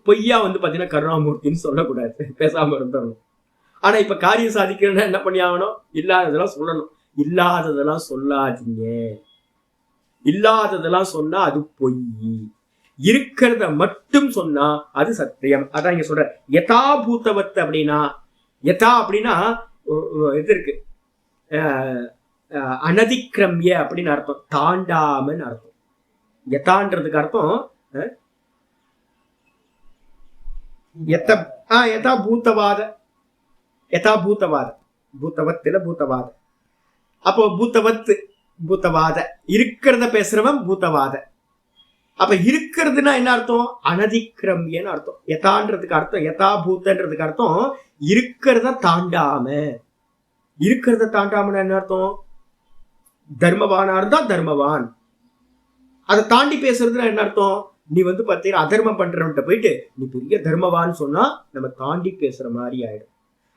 பொய்யா வந்து பாத்தீங்கன்னா கருணாமூர்த்தின்னு சொல்லக்கூடாது, பேசாம இருந்தோம். ஆனா இப்ப காரியம் சாதிக்கிறதுனா என்ன பண்ணி ஆகணும்? இல்லாததெல்லாம் சொல்லணும். இல்லாததெல்லாம் சொல்லாதீங்க. இல்லாததெல்லாம் சொன்னா அது பொய், இருக்கிறத மட்டும் சொன்னா அது சத்தியம். அதான் இங்க சொல்ற யதாபூத்தவத்து. அப்படின்னா யதா அப்படின்னா இது இருக்கு, அனதிக்கிரமிய அப்படின்னு அர்த்தம், தாண்டாமன்னு அர்த்தம். யதான்றதுக்கு அர்த்தம் யதா பூத்தவாத, யதா பூத்தவாத, பூத்தவத்துல பூத்தவாத. அப்போ பூத்தவத்து பூத்தவாத, இருக்கிறத பேசுறவன் பூத்தவாத. அப்ப இருக்கிறதுனா என்ன அர்த்தம்? அனதிக்கிரமியன்னு அர்த்தம். யதான்றதுக்கு அர்த்தம், யதா பூத்தன்றதுக்கு அர்த்தம் இருக்கிறத தாண்டாம. இருக்கிறத தாண்டாமன்னு என்ன அர்த்தம்? தர்மவானா இருந்தா தர்மவான். அதை தாண்டி பேசுறதுன்னா என்ன அர்த்தம்? நீ வந்து பாத்தீங்கன்னா அதர்மம் பண்றவன்ட்ட போயிட்டு நீ பெரிய தர்மவான்னு சொன்னா நம்ம தாண்டி பேசுற மாதிரி ஆயிடும்.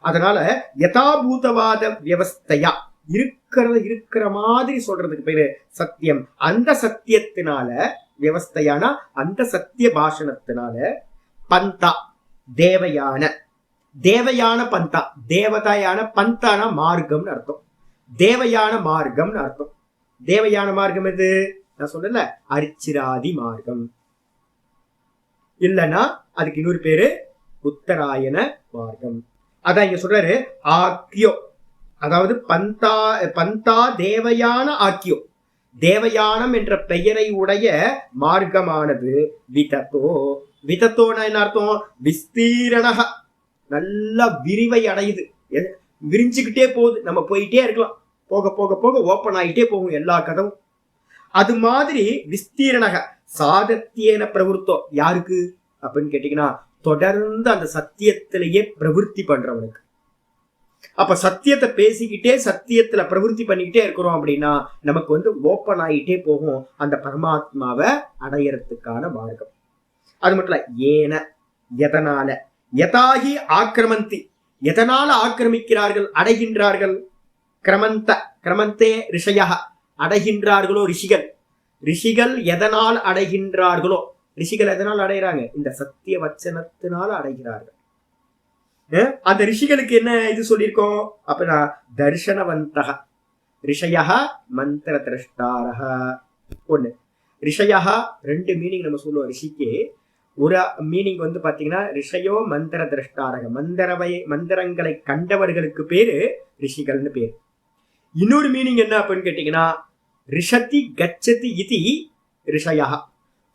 அதனால யதாபூதவாத வியவஸ்தையா, இருக்கிறத இருக்கிற மாதிரி சொல்றதுக்கு பேரு சத்தியம். அந்த சத்தியத்தினால வியவஸ்தையான அந்த சத்திய பாஷணத்தினால பந்தா தேவயான, தேவயான பந்தா, தேவதையான பந்தான மார்க்கம்னு அர்த்தம். தேவயான மார்க்கம்னு அர்த்தம். தேவயான மார்க்கம் எது? நான் சொல்லல, அரிச்சிராதி மார்க்கம். இல்லைன்னா அதுக்கு இன்னொரு பேரு உத்தராயண மார்க்கம். அதான் இங்க சொல்றாரு ஆக்கியோ, அதாவது பந்தா பந்தா தேவயான ஆக்கியோ, தேவயானம் என்ற பெயரை உடைய மார்க்கமானது விதத்தோ. விதத்தோனா என்ன அர்த்தம்? விஸ்தீரணக, நல்ல விரிவை அடையுது, விரிஞ்சுக்கிட்டே போகுது. நம்ம போயிட்டே இருக்கலாம், போக போக போக ஓப்பன் ஆகிட்டே போகும் எல்லா கதவும். அது மாதிரி விஸ்தீரணக சாதத்தியன பிரவருத்தோ. யாருக்கு அப்படின்னு கேட்டீங்கன்னா தொடர்ந்து அந்த சத்தியத்திலேயே பிரவருத்தி பண்றவனுக்கு. அப்ப சத்தியத்தை பேசிக்கிட்டே சத்தியத்துல பிரவருத்தி பண்ணிக்கிட்டே இருக்கிறோம் அப்படின்னா நமக்கு வந்து ஓப்பன் ஆகிட்டே போகும் அந்த பரமாத்மாவை அடையறதுக்கான மார்க்கம். அது மட்டும் இல்ல, ஏன எதனால, யதாகி ஆக்கிரமந்தி, எதனால ஆக்கிரமிக்கிறார்கள் அடைகின்றார்கள்? கிரமந்த கிரமந்தே ரிஷயா, அடைகின்றார்களோ ரிஷிகள். ரிஷிகள் எதனால் அடைகின்றார்களோ, ரிஷிகள் எதனால் அடைகிறாங்க? இந்த சத்திய வச்சனத்தினால அடைகிறார்கள். அந்த ரிஷிகளுக்கு என்ன இது சொல்லியிருக்கோம் அப்படின்னா, தர்ஷனவந்தக ரிஷயா மந்திர திரஷ்டாரக. ஒண்ணு ரிஷயா, ரெண்டு மீனிங் நம்ம சொல்லுவோம் ரிஷிக்கு. ஒரு மீனிங் வந்து பாத்தீங்கன்னா ரிஷயோ மந்திர திரஷ்டாரக, மந்திரங்களை கண்டவர்களுக்கு பேரு ரிஷிகள்னு பேரு. இன்னொரு மீனிங் என்ன அப்படின்னு கேட்டீங்கன்னா, ரிஷதி கச்சதி இதி ரிஷயா,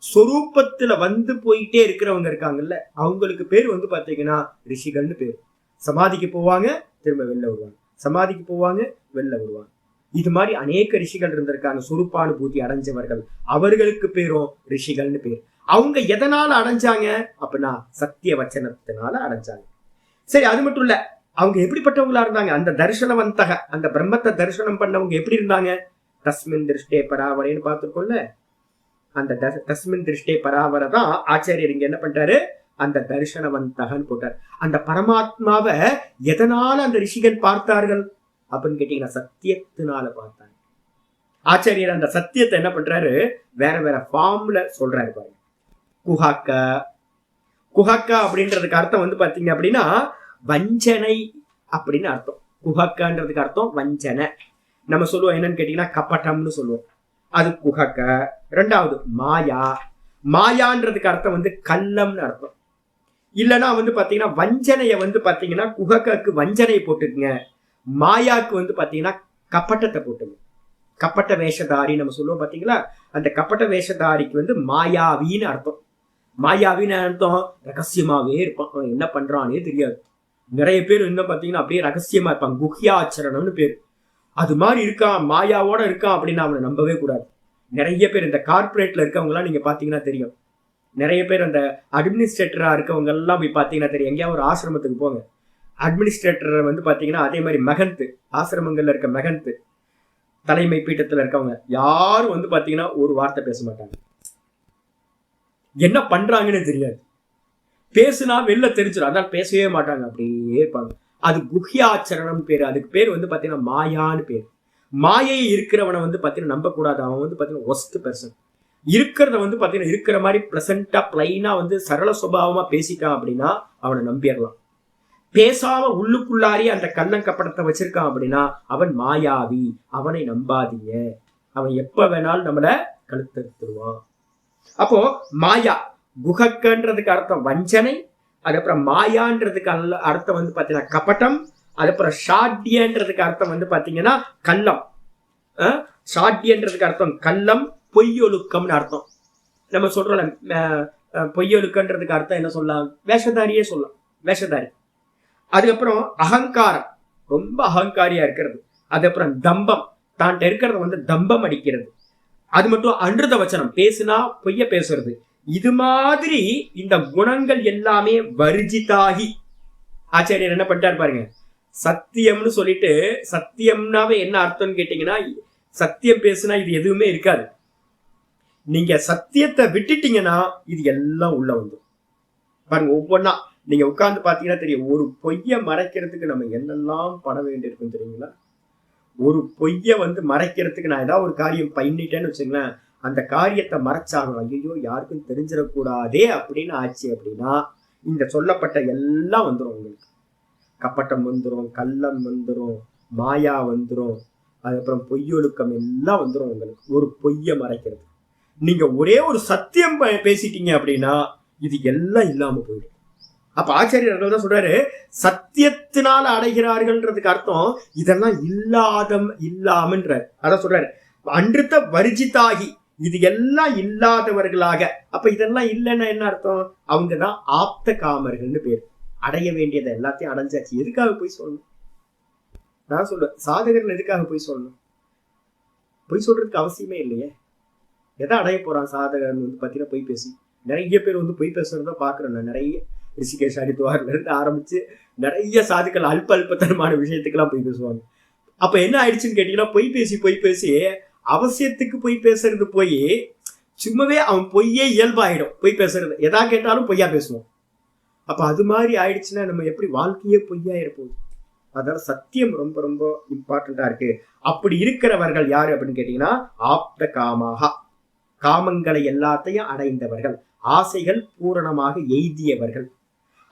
சொரூபத்துல வந்து போயிட்டே இருக்கிறவங்க இருக்காங்கல்ல, அவங்களுக்கு பேர் வந்து பாத்தீங்கன்னா ரிஷிகள்னு பேரு. சமாதிக்கு போவாங்க, திரும்ப வெளில வருவாங்க, சமாதிக்கு போவாங்க, வெளில வருவாங்க. இது மாதிரி அநேக ரிஷிகள் இருந்திருக்காங்க, சுரூபானுபூதி அடைஞ்சவர்கள். அவர்களுக்கு பேரும் ரிஷிகள்னு பேர். அவங்க எதனால அடைஞ்சாங்க அப்படின்னா, சத்திய வச்சனத்தினால அடைஞ்சாங்க. சரி, அது மட்டும் இல்ல, அவங்க எப்படிப்பட்டவங்களா இருந்தாங்க? அந்த தரிசனவந்தக, அந்த பிரம்மத்தை தரிசனம் பண்ணவங்க எப்படி இருந்தாங்க? தஸ்மின் திருஷ்டே பராவரேன்னு பார்த்துருக்கோம்ல, அந்த தஸ்மின் திருஷ்டே பராவரை தான் ஆச்சாரியர் இங்க என்ன பண்றாரு, அந்த தரிசனவந்தகன்னு போட்டார். அந்த பரமாத்மாவை எதனால அந்த ரிஷிகள் பார்த்தார்கள் அப்படின்னு கேட்டீங்கன்னா, சத்தியத்தினால பார்த்தாங்க. ஆச்சாரியர் அந்த சத்தியத்தை என்ன பண்றாரு, வேற வேற ஃபார்ம்ல சொல்றாரு பாருங்க. குஹாக்கா, குஹாக்கா அப்படின்றதுக்கு அர்த்தம் வந்து பாத்தீங்க அப்படின்னா வஞ்சனை அப்படின்னு அர்த்தம். குஹக்கான்றதுக்கு அர்த்தம் வஞ்சனை. நம்ம சொல்லுவோம் என்னன்னு கேட்டீங்கன்னா கப்பட்டம்னு சொல்லுவோம், அது குஹக்க. ரெண்டாவது மாயா, மாயான்றதுக்கு அர்த்தம் வந்து கள்ளம்னு அர்த்தம். இல்லைன்னா வந்து பாத்தீங்கன்னா வஞ்சனைய வந்து பாத்தீங்கன்னா குஹக்கு வஞ்சனையை போட்டுக்குங்க, மாயாக்கு வந்து பாத்தீங்கன்னா கப்பட்டத்தை போட்டுங்க. கப்பட்ட வேஷதாரி நம்ம சொல்லுவோம் பாத்தீங்களா, அந்த கப்பட்ட வேஷதாரிக்கு வந்து மாயாவின்னு அர்த்தம். மாயாவின்னு அர்த்தம் ரகசியமாவே இருப்பான், என்ன பண்றானே தெரியாது. நிறைய பேர் என்ன பாத்தீங்கன்னா அப்படியே ரகசியமா இருப்பாங்க, குஹ்யாச்சரணம்னு பேர். அது மாதிரி இருக்கான், மாயாவோட இருக்கான் அப்படின்னு அவனை நம்பவே கூடாது. நிறைய பேர் இந்த கார்பரேட்ல இருக்கவங்க எல்லாம் நீங்க பாத்தீங்கன்னா தெரியும், நிறைய பேர் அந்த அட்மினிஸ்ட்ரேட்டரா இருக்கவங்க எல்லாம் போய் பாத்தீங்கன்னா தெரியும். எங்கேயாவது ஒரு ஆசிரமத்துக்கு போங்க, அட்மினிஸ்ட்ரேட்டர் வந்து பாத்தீங்கன்னா அதே மாதிரி மெகந்த், ஆசிரமங்கள்ல இருக்க மெகந்த், தலைமை பீட்டத்துல இருக்கவங்க யாரும் வந்து பாத்தீங்கன்னா ஒரு வார்த்தை பேச மாட்டாங்க, என்ன பண்றாங்கன்னு தெரியாது. பேசுனா வெளில தெரிஞ்சிடும், அதான் பேசவே மாட்டாங்க, அப்படியே இருப்பாங்க. அது குஹ்யாச்சரணம் பேரு. அதுக்கு பேர் வந்து பாத்தீங்கன்னா மாயான்னு பேர். மாயை இருக்கிறவனை வந்து பாத்தீங்கன்னா நம்ப கூடாது, அவன் வந்து பாத்தீங்கன்னா ஒஸ்ட் பெர்சன். இருக்கிறத வந்து பாத்தீங்கன்னா இருக்கிற மாதிரி பிளசண்டா பிளைனா வந்து சரள சுபாவமா பேசிட்டான் அப்படின்னா அவனை நம்பிடலாம். பேசாம உள்ளுக்குள்ளாரியே அந்த கள்ளம் கப்படத்தை வச்சிருக்கான் அப்படின்னா அவன் மாயாவி, அவனை நம்பாதீங்க, அவன் எப்ப வேணாலும் நம்மள கழுத்தெடுத்துருவான். அப்போ மாயா, குஹக்கன்றதுக்கு அர்த்தம் வஞ்சனை, அதுக்கப்புறம் மாயான்றதுக்கு அர்த்தம் வந்து பாத்தீங்கன்னா கபட்டம், அதுக்கப்புறம் ஷாட்யன்றதுக்கு அர்த்தம் வந்து பாத்தீங்கன்னா கள்ளம். ஷாட்யன்றதுக்கு அர்த்தம் கள்ளம், பொய்யொழுக்கம்னு அர்த்தம். நம்ம சொல்றோம் பொய்யொழுக்கன்றதுக்கு அர்த்தம் என்ன சொல்லலாம், வேஷதாரியே சொல்லலாம், வேஷதாரி. அதுக்கப்புறம் அகங்காரம், ரொம்ப அகங்காரியா இருக்கிறது. அதுக்கப்புறம் தம்பம், தான் இருக்கிறத வந்து தம்பம் அடிக்கிறது. அது மட்டும் அன்றுத வச்சனம், பேசுனா பொய்ய பேசுறது. இது மாதிரி இந்த குணங்கள் எல்லாமே வர்ஜிதாகி ஆச்சாரியர் என்ன பண்ணிட்டாரு பாருங்க. சத்தியம்னு சொல்லிட்டு, சத்தியம்னாவே என்ன அர்த்தம்னு கேட்டீங்கன்னா, சத்தியம் பேசுனா இது எதுவுமே இருக்காது. நீங்க சத்தியத்தை விட்டுட்டீங்கன்னா இது எல்லாம் உள்ள வந்துடும் பாருங்க. ஒவ்வொன்னா நீங்க உட்கார்ந்து பாத்தீங்கன்னா தெரியும், ஒரு பொய்ய மறைக்கிறதுக்கு நம்ம என்னெல்லாம் பட வேண்டியிருக்கும் தெரியுங்களா. ஒரு பொய்ய வந்து மறைக்கிறதுக்கு நான் ஏதாவது ஒரு காரியம் பண்ணிட்டேன்னு வச்சுங்களேன், அந்த காரியத்தை மறைச்சாங்க, ஐயோ யாருக்கும் தெரிஞ்சிடக்கூடாதே அப்படின்னு ஆச்சு அப்படின்னா இந்த சொல்லப்பட்ட எல்லாம் வந்துடும் உங்களுக்கு. கப்பட்டம் வந்துடும், கள்ளம் வந்துடும், மாயா வந்துடும், அதுக்கப்புறம் பொய்யொழுக்கம் எல்லாம் வந்துடும் உங்களுக்கு. ஒரு பொய்ய மறைக்கிறது, நீங்க ஒரே ஒரு சத்தியம் பேசிட்டீங்க அப்படின்னா இது எல்லாம் இல்லாம போயிடும். அப்ப ஆச்சாரியர் தான் சொல்றாரு, சத்தியத்தினால அடைகிறார்கள்ன்றதுக்கு அர்த்தம் இதெல்லாம் இல்லாமன்ற. அதான் சொல்றாரு, அன்றுத்த வர்ஜிதாகி, இது எல்லாம் இல்லாதவர்களாக. அப்ப இதெல்லாம் இல்லைன்னா என்ன அர்த்தம், அவங்கதான் ஆப்த காமர்கள்னு பேர். அடைய வேண்டியதை எல்லாத்தையும் அடைஞ்சாச்சு, எதுக்காக போய் சொல்லணும்? நான் சொல்றேன், சாதகர்கள் எதுக்காக போய் சொல்லணும்? போய் சொல்றதுக்கு அவசியமே இல்லையே. எதை அடைய போறான் சாதகன் வந்து பாத்தீங்கன்னா பொய் பேசி. நிறைய பேர் வந்து பொய் பேசுறத பாக்குறேன் நான். நிறைய ரிஷிகேஷ் ஹரித்வார்ல இருந்து ஆரம்பிச்சு நிறைய சாதுக்கள் அல்பத்தனமான விஷயத்துக்கெல்லாம் போய் பேசுவாங்க. அப்ப என்ன ஆயிடுச்சுன்னு கேட்டீங்கன்னா, பொய் பேசி அவசியத்துக்கு பொய் பேசுறது போய் சும்மாவே அவன் பொய்யே இயல்பாயிடும். பொய் பேசுறது எதா கேட்டாலும் பொய்யா பேசுவோம். அப்ப அது மாதிரி ஆயிடுச்சுன்னா நம்ம எப்படி வாழ்க்கையே பொய்யா இருப்போம். அதனால சத்தியம் ரொம்ப ரொம்ப இம்பார்ட்டண்டா இருக்கு. அப்படி இருக்கிறவர்கள் யாரு அப்படின்னு கேட்டீங்கன்னா ஆப்த காமாக, காமங்களை எல்லாத்தையும் அடைந்தவர்கள், ஆசைகள் பூரணமாக எய்தியவர்கள்.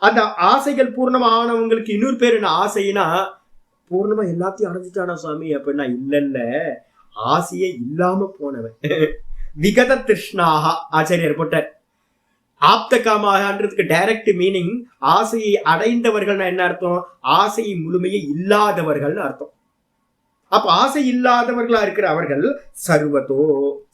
அந்த ஆசைகள் பூர்ணமானவங்களுக்கு இன்னொரு பேர் என்ன ஆசைனா, பூர்ணமா எல்லாத்தையும் அடைஞ்சிட்டானா சுவாமி அப்படின்னா இல்ல இல்ல, ஆசையே இல்லாம போனவன். விகத திருஷ்ணாக ஆச்சாரியர் போட்டார். ஆப்த காமாகன்றதுக்கு டைரக்ட் மீனிங் ஆசையை அடைந்தவர்கள் என்ன அர்த்தம், ஆசையை முழுமையை இல்லாதவர்கள் அர்த்தம். அப்ப ஆசை இல்லாதவர்களா இருக்கிற அவர்கள் சர்வத்தோ,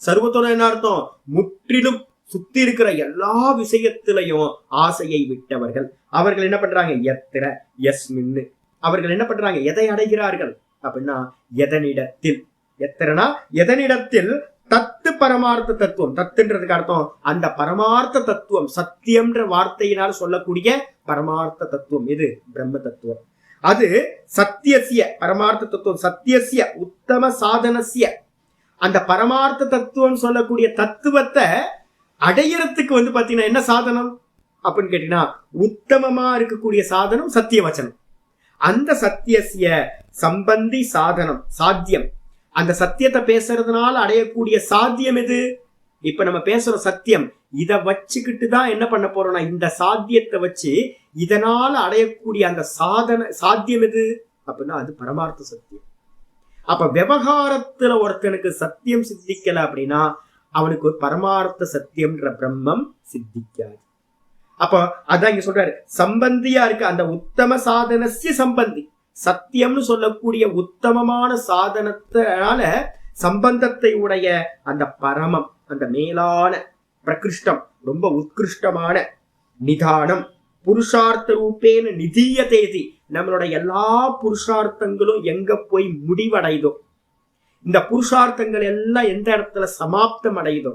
சர்வத்தோட என்ன அர்த்தம், முற்றிலும் சுத்தி இருக்கிற எல்லா விஷயத்திலையும் ஆசையை விட்டவர்கள். அவர்கள் என்ன பண்றாங்க, எத்திர எஸ்மின்னு, அவர்கள் என்ன பண்றாங்க, எதை அடைகிறார்கள் அப்படின்னா எதனிடத்தில், எத்திரனா எதனிடத்தில், தத்து பரமார்த்த தத்துவம், தத்துன்றதுக்கு அர்த்தம் அந்த பரமார்த்த தத்துவம், சத்தியம்ன்ற வார்த்தையினால் சொல்லக்கூடிய பரமார்த்த தத்துவம் இது பிரம்ம தத்துவம். அது சத்தியசிய பரமார்த்த தத்துவம், சத்தியசிய உத்தம சாதனசிய, அந்த பரமார்த்த தத்துவம் சொல்லக்கூடிய தத்துவத்தை அடையறதுக்கு பாத்தீங்கன்னா என்ன சாதனம் அப்படின்னு கேட்டீங்கன்னா உத்தமமா இருக்கக்கூடிய சாதனம் சத்திய வச்சனம். அந்த சத்தியசிய சம்பந்தி சாதனம், சாத்தியம், அந்த சத்தியத்தை பேசுறதுனால அடையக்கூடிய சாத்தியம் எது, இப்ப நம்ம பேசுற சத்தியம், இதை வச்சுக்கிட்டு தான் என்ன பண்ண போறோம்னா இந்த சாத்தியத்தை வச்சு இதனால அடையக்கூடிய அந்த சாத்தியம் எது அப்படின்னா அது பரமார்த்த சத்தியம். அப்ப விவகாரத்துல ஒருத்தனுக்கு சத்தியம் சித்திக்கல அப்படின்னா அவனுக்கு ஒரு பரமார்த்த சத்தியம்ன்ற பிரம்மம் சித்திக்காது. அப்ப அதான் இங்க சொல்றாரு, சம்பந்தியா இருக்கு அந்த உத்தம சாதனசிய சம்பந்தி, சத்தியம்னு சொல்லக்கூடிய உத்தமமான சாதனத்தினால சம்பந்தத்தை உடைய அந்த பரமம், அந்த மேலான பிரகிருஷ்டம், ரொம்ப உத்கிருஷ்டமான நிதானம், புருஷார்த்த ரூபேன நிதியதேதி, நம்மளோட எல்லா புருஷார்த்தங்களும் எங்க போய் முடிவடைதோ, இந்த புருஷார்த்தங்கள் எல்லாம் எந்த இடத்துல சமாப்தம் அடையுதோ,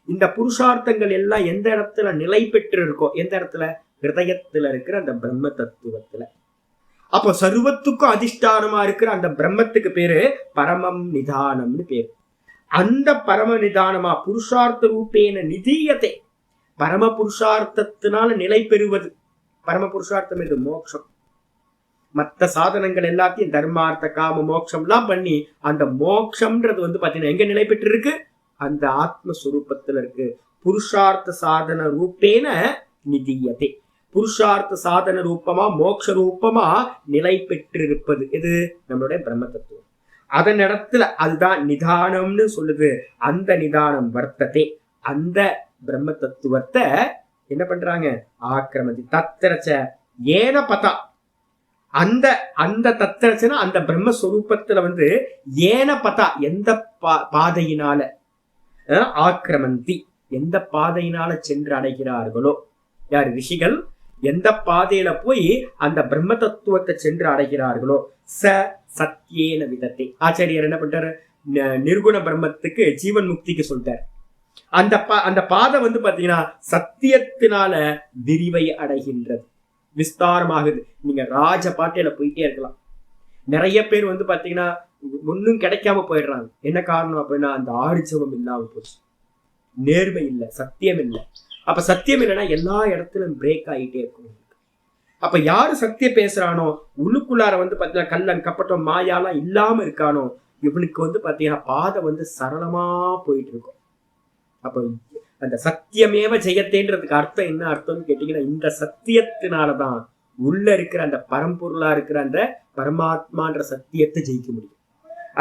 இந்த புருஷார்த்தங்கள் எல்லாம் எந்த இடத்துல நிலை பெற்று இருக்கோ, எந்த இடத்துல, ஹிருதயத்துல இருக்கிற அந்த பிரம்ம தத்துவத்துல. அப்போ சர்வத்துக்கும் அதிஷ்டானமா இருக்கிற அந்த பிரம்மத்துக்கு பேரு பரமம் நிதானம்னு பேரு. அந்த பரம நிதானமா புருஷார்த்த ரூபேன நிதியத்தை, பரம புருஷார்த்தத்தினால நிலை பெறுவது. பரம புருஷார்த்தம் இது மோட்சம். மற்ற சாதனங்கள் எல்லாத்தையும் தர்மார்த்த காம மோட்சம் எல்லாம் பண்ணி அந்த மோட்சம்ன்றது பாத்தீங்கன்னா எங்க நிலை பெற்று இருக்கு, அந்த ஆத்மஸ்வரூபத்துல இருக்கு. புருஷார்த்த சாதன ரூபேன நிதியத்தை, புருஷார்த்த சாதன ரூபமா மோட்ச ரூபமா நிலை பெற்றிருப்பது இது நம்மளுடைய பிரம்ம தத்துவம். அதன் இடத்துல அதுதான் நிதானம்னு சொல்லுது. அந்த நிதானம் வர்த்தத்தை, அந்த பிரம்ம தத்துவத்தை என்ன பண்றாங்க, ஆக்கிரமதி தத்திரச்ச ஏன பதா, அந்த அந்த தத்திரச்சனா அந்த பிரம்மஸ்வரூபத்துல ஏன பதா எந்த பாதையினால, ஆக்கிரமந்தி எந்த பாதையினால சென்று அடைகிறார்களோ, யார் ரிஷிகள் எந்த பாதையில போய் அந்த பிரம்ம தத்துவத்தை சென்று அடைகிறார்களோ, ச சத்தியேன விதத்தை. ஆச்சாரியர் என்ன பண்றாரு, நிர்குண பிரம்மத்துக்கு ஜீவன் முக்திக்கு சொல்றார். அந்த பாதை பாத்தீங்கன்னா சத்தியத்தினால விரிவை அடைகின்றது, விஸ்தாரமாகுது. நீங்க ராஜ பாட்டையில போயிட்டே இருக்கலாம். நிறைய பேர் பாத்தீங்கன்னா ஒன்னும் கிடைக்காம போயிடுறாங்க. என்ன காரணம் அப்படின்னா அந்த ஆர்ஜவம் இல்லாம போச்சு, நேர்மை இல்லை, சத்தியம் இல்லை. அப்ப சத்தியம் இல்லைன்னா எல்லா இடத்துலயும் பிரேக் ஆகிட்டே இருக்கும். அப்ப யாரு சத்தியம் பேசுறானோ, உள்ளுக்குள்ளார பாத்தீங்கன்னா கள்ளன் கப்பட்டம் மாயாலாம் இல்லாம இருக்கானோ, இவனுக்கு பாத்தீங்கன்னா பாதை சரளமா போயிட்டு இருக்கும். அப்ப அந்த சத்தியமேவ ஜெயத்தேன்றதுக்கு அர்த்தம் என்ன அர்த்தம்னு கேட்டீங்கன்னா, இந்த சத்தியத்தினாலதான் உள்ள இருக்கிற அந்த பரம்பொருளா இருக்கிற அந்த பரமாத்மான்ற சத்தியத்தை ஜெயிக்க முடியும்.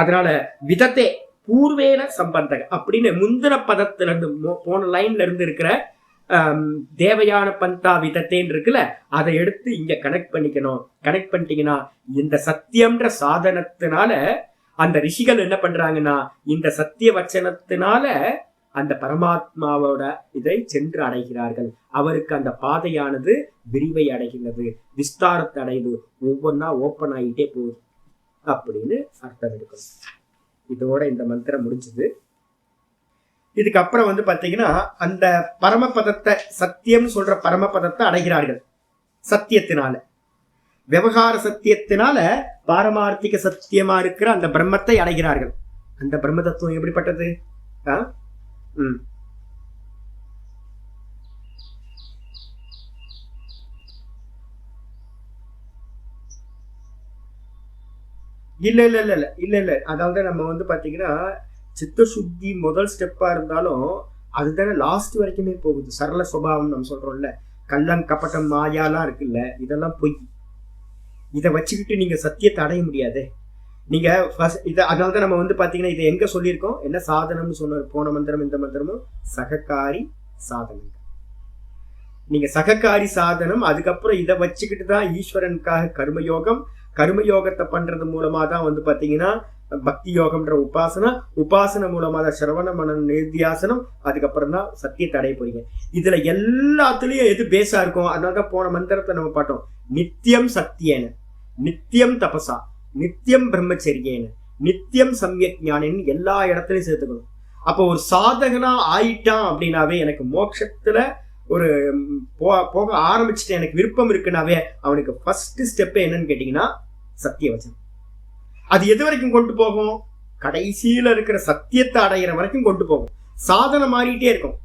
அதனால விதத்தே பூர்வேன சம்பந்தக அப்படின்னு முந்தின பதத்துல இருந்து போன லைன்ல இருந்து இருக்கிற தேவயான பந்தா விதத்தேன்னு இருக்குல்ல, அதை எடுத்து இங்க கனெக்ட் பண்ணிக்கணும். கனெக்ட் பண்ணிட்டீங்கன்னா இந்த சத்தியம்ன்ற சாதனத்தினால அந்த ரிஷிகள் என்ன பண்றாங்கன்னா இந்த சத்திய வச்சனத்தினால அந்த பரமாத்மாவோட இதை சென்று அடைகிறார்கள். அவருக்கு அந்த பாதையானது விரிவை அடைகிறது, விஸ்தாரத்தை அடையுது, ஒவ்வொன்னா ஓப்பன் ஆகிட்டே போகுது அப்படின்னு அர்த்தம் எடுக்கணும். இதோட இந்த மந்திரம் முடிஞ்சது. இதுக்கப்புறம் பாத்தீங்கன்னா அந்த பரமபதத்தை, சத்தியம் சொல்ற பரமபதத்தை அடைகிறார்கள் சத்தியத்தினால. விவகார சத்தியத்தினால பாரமார்த்திக சத்தியமா இருக்கிற அந்த பிரம்மத்தை அடைகிறார்கள். அந்த பிரம்ம தத்துவம் எப்படிப்பட்டது? இல்ல இல்ல இல்ல இல்ல இல்ல இல்ல அதாவது நம்ம வந்து பாத்தீங்கன்னா சித்த சுத்தி முதல் ஸ்டெப்பா இருந்தாலும் அதுதானே லாஸ்ட் வரைக்குமே போகுது. சரள சுபாவம் நம்ம சொல்றோம்ல, கள்ளம் கப்பட்டம் மாயாலாம் இருக்குல்ல, இதெல்லாம் பொய். இதை வச்சுக்கிட்டு நீங்க சத்தியத்தை அடைய முடியாது. நீங்க அதனாலதான் நம்ம வந்து பாத்தீங்கன்னா இதை எங்க சொல்லியிருக்கோம், என்ன சாதனம்னு சொன்னார் போன மந்திரம் இந்த மந்திரமும், சககாரி சாதனம். நீங்க சககாரி சாதனம், அதுக்கப்புறம் இதை வச்சுக்கிட்டு தான் ஈஸ்வரனுக்காக கர்மயோகம், கர்மயோகத்தை பண்றது மூலமா தான் வந்து பாத்தீங்கன்னா பக்தி யோகம்ன்ற உபாசனை மூலமா தான் சிரவண மன நிதியாசனம், அதுக்கப்புறம் தான் சத்தியத்தை அடைய போறீங்க. இதுல எல்லாத்துலயும் எது பேஸா இருக்கும், அதனாலதான் போன மந்திரத்தை நம்ம பார்த்தோம், நித்தியம் சத்தியேன, நித்தியம் தபசா, நித்தியம் பிரம்மச்சரியேன, நித்தியம் சம்யக் ஞானன்னு எல்லா இடத்துலயும் சேர்த்துக்கணும். அப்போ ஒரு சாதகனா ஆயிட்டான் அப்படின்னாவே, எனக்கு மோட்சத்துல ஒரு போக ஆரம்பிச்சுட்டு எனக்கு விருப்பம் இருக்குனாவே, அவனுக்கு ஃபர்ஸ்ட் ஸ்டெப் என்னன்னு கேட்டீங்கன்னா சத்தியவச்சனம். அது எது வரைக்கும் கொண்டு போகும், கடைசியில இருக்கிற சத்தியத்தை அடைகிற வரைக்கும் கொண்டு போகும். சாதனை மாறிட்டே இருக்கும்.